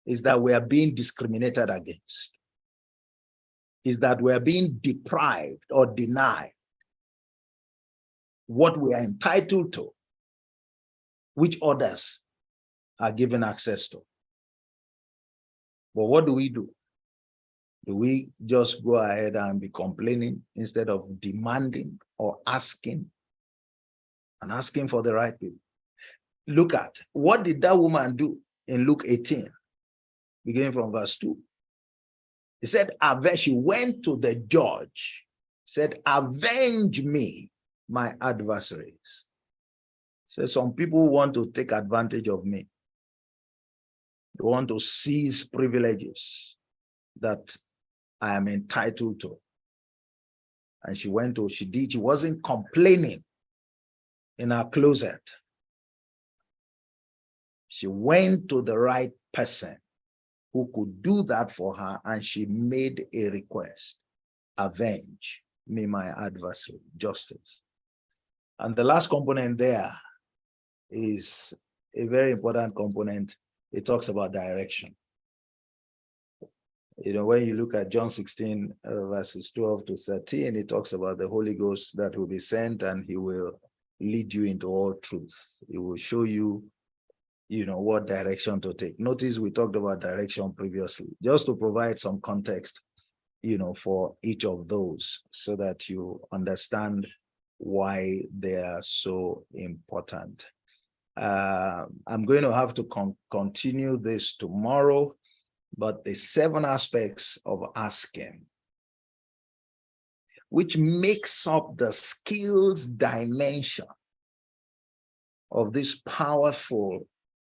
is that we are being discriminated against, is that we are being deprived or denied what we are entitled to, which others are given access to. But what do? Do we just go ahead and be complaining instead of demanding or asking, and asking for the right people? Look at what did that woman do in Luke 18, beginning from verse 2. He said, she went to the judge, said, avenge me, my adversaries. So some people want to take advantage of me. They want to seize privileges that I am entitled to. And she wasn't complaining in her closet. She went to the right person who could do that for her, and she made a request. Avenge me, my adversary, justice. And the last component there is a very important component. It talks about direction. When you look at John 16, verses 12 to 13, it talks about the Holy Ghost that will be sent, and he will lead you into all truth. He will show you, what direction to take. Notice we talked about direction previously, just to provide some context, for each of those, so that you understand why they are so important. I'm going to have to continue this tomorrow, but the 7 aspects of asking, which makes up the skills dimension of this powerful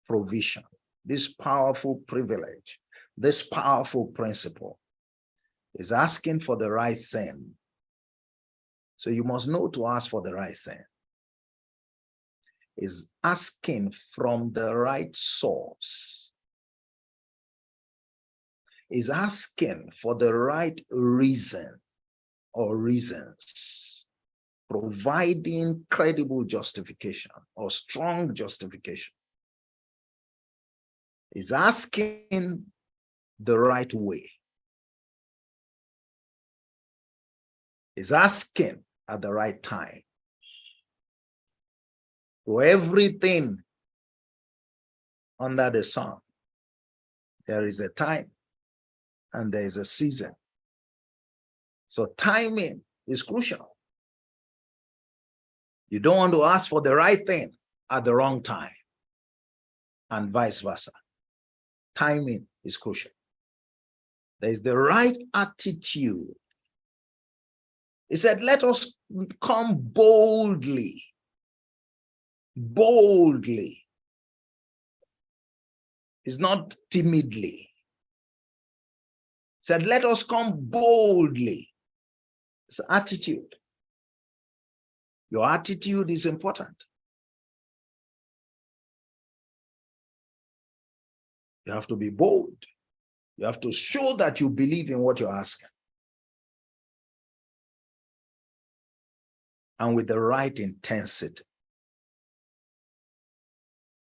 provision, this powerful privilege, this powerful principle, is asking for the right thing. So you must know to ask for the right thing. Is asking from the right source. Is asking for the right reason or reasons, providing credible justification or strong justification. Is asking the right way. Is asking at the right time. For everything under the sun, there is a time and there is a season. So timing is crucial. You don't want to ask for the right thing at the wrong time, and vice versa. Timing is crucial. There is the right attitude. He said, let us come boldly. Boldly. It's not timidly. He said, let us come boldly. It's attitude. Your attitude is important. You have to be bold. You have to show that you believe in what you're asking. And with the right intensity.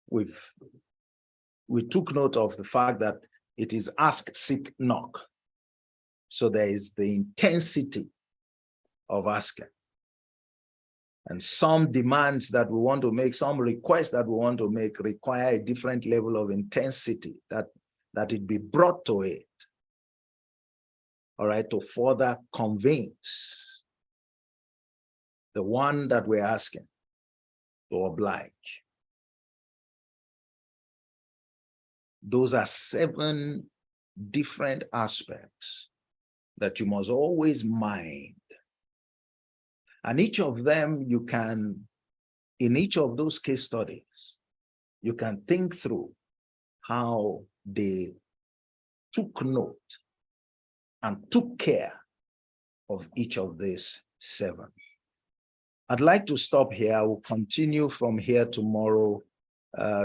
We took note of the fact that it is ask, seek, knock. So there is the intensity of asking. And some demands that we want to make, some requests that we want to make require a different level of intensity, that it be brought to it, all right, to further convince the one that we're asking to oblige. Those are 7 different aspects that you must always mind. And each of them you can, in each of those case studies, you can think through how they took note and took care of each of these 7. I'd like to stop here. I will continue from here tomorrow.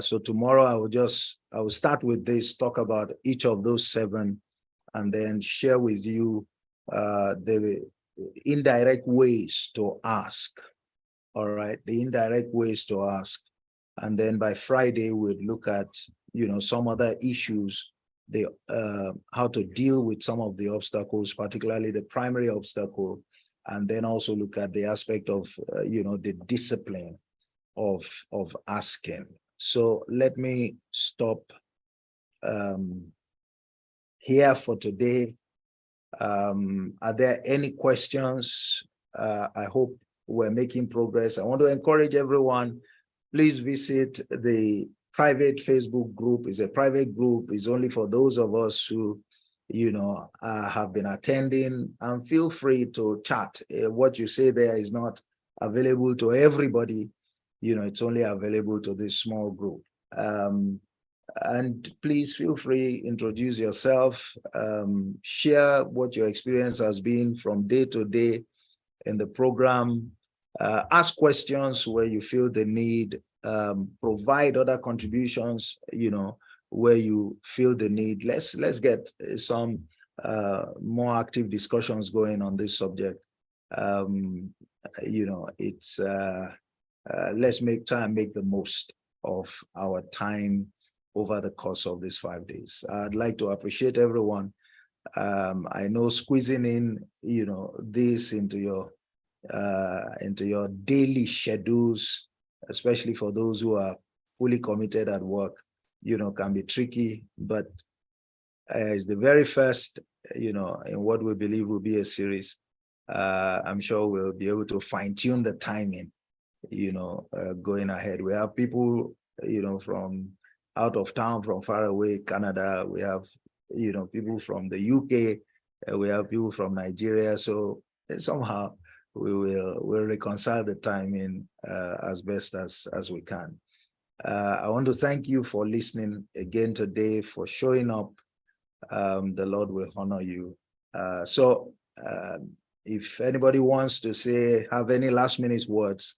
So tomorrow I will start with this, talk about each of those 7, and then share with you the indirect ways to ask. All right, the indirect ways to ask. And then by Friday, we'll look at, some other issues, how to deal with some of the obstacles, particularly the primary obstacle, and then also look at the aspect of, the discipline of asking. So let me stop here for today. Are there any questions? I hope we're making progress. I want to encourage everyone, please visit the private Facebook group. It's a private group. It's only for those of us who, have been attending, and feel free to chat. What you say there is not available to everybody. It's only available to this small group. And please feel free, introduce yourself, share what your experience has been from day to day in the program, ask questions where you feel the need, provide other contributions, where you feel the need. Let's get some more active discussions going on this subject. Let's try and make the most of our time over the course of these 5 days. I'd like to appreciate everyone. I know squeezing in, this into your daily schedules, especially for those who are fully committed at work, can be tricky, but it's the very first, in what we believe will be a series. I'm sure we'll be able to fine tune the timing, going ahead. We have people, from out of town, from far away, Canada. We have, people from the UK. We have people from Nigeria. So somehow we'll reconcile the timing as best as we can. I want to thank you for listening again today, for showing up. The Lord will honor you. So if anybody wants to have any last minute words,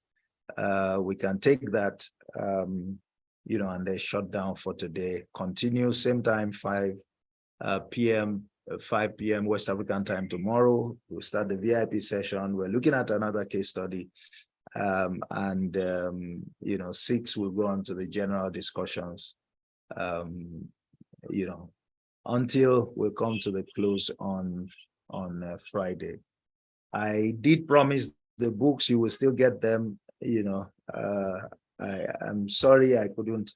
we can take that, and then shut down for today. Continue same time, 5 p.m. West African time tomorrow. We'll start the VIP session. We're looking at another case study. 6 will go on to the general discussions, until we come to the close on Friday. I did promise the books, you will still get them. I'm sorry I couldn't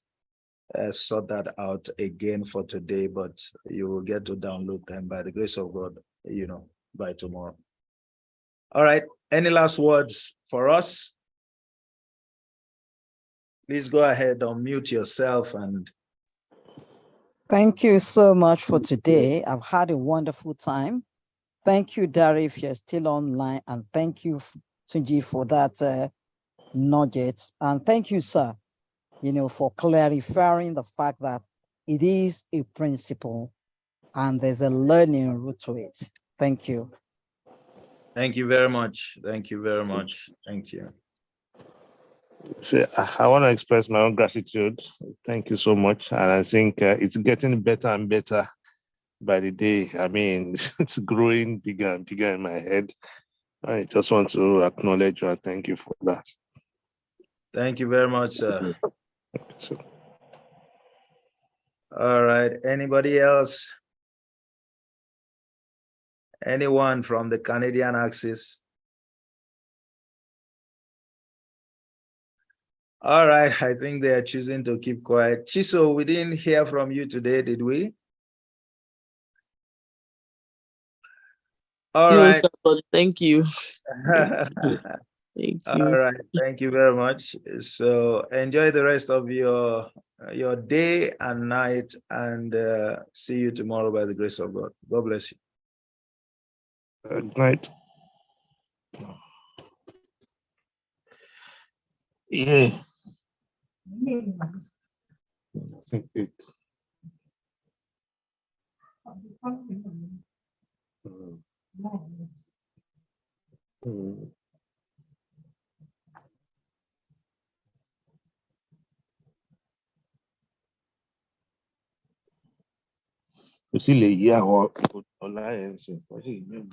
sort that out again for today, but you will get to download them by the grace of God, by tomorrow. All right. Any last words for us? Please go ahead, unmute yourself. And
thank you so much for today. I've had a wonderful time. Thank you, Dari, if you're still online, and thank you, Tunji, for that nugget. And thank you, sir, for clarifying the fact that it is a principle and there's a learning route to it. Thank you.
Thank you very much. Thank you very much. Thank you.
See, I want to express my own gratitude. Thank you so much. And I think it's getting better and better by the day. I mean, it's growing bigger and bigger in my head. I just want to acknowledge you and thank you for that.
Thank you very much, sir. All right. Anybody else? Anyone from the Canadian Axis? All right. I think they are choosing to keep quiet. Chiso, we didn't hear from you today, did we? All right.
No, thank you. Thank you.
All right. Thank you very much. So enjoy the rest of your your day and night, and see you tomorrow by the grace of God. God bless you.
Good night. Yeah. I think it's. You see, the year or alliance. Would you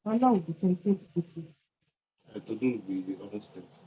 I know we can take this. To do with the other steps.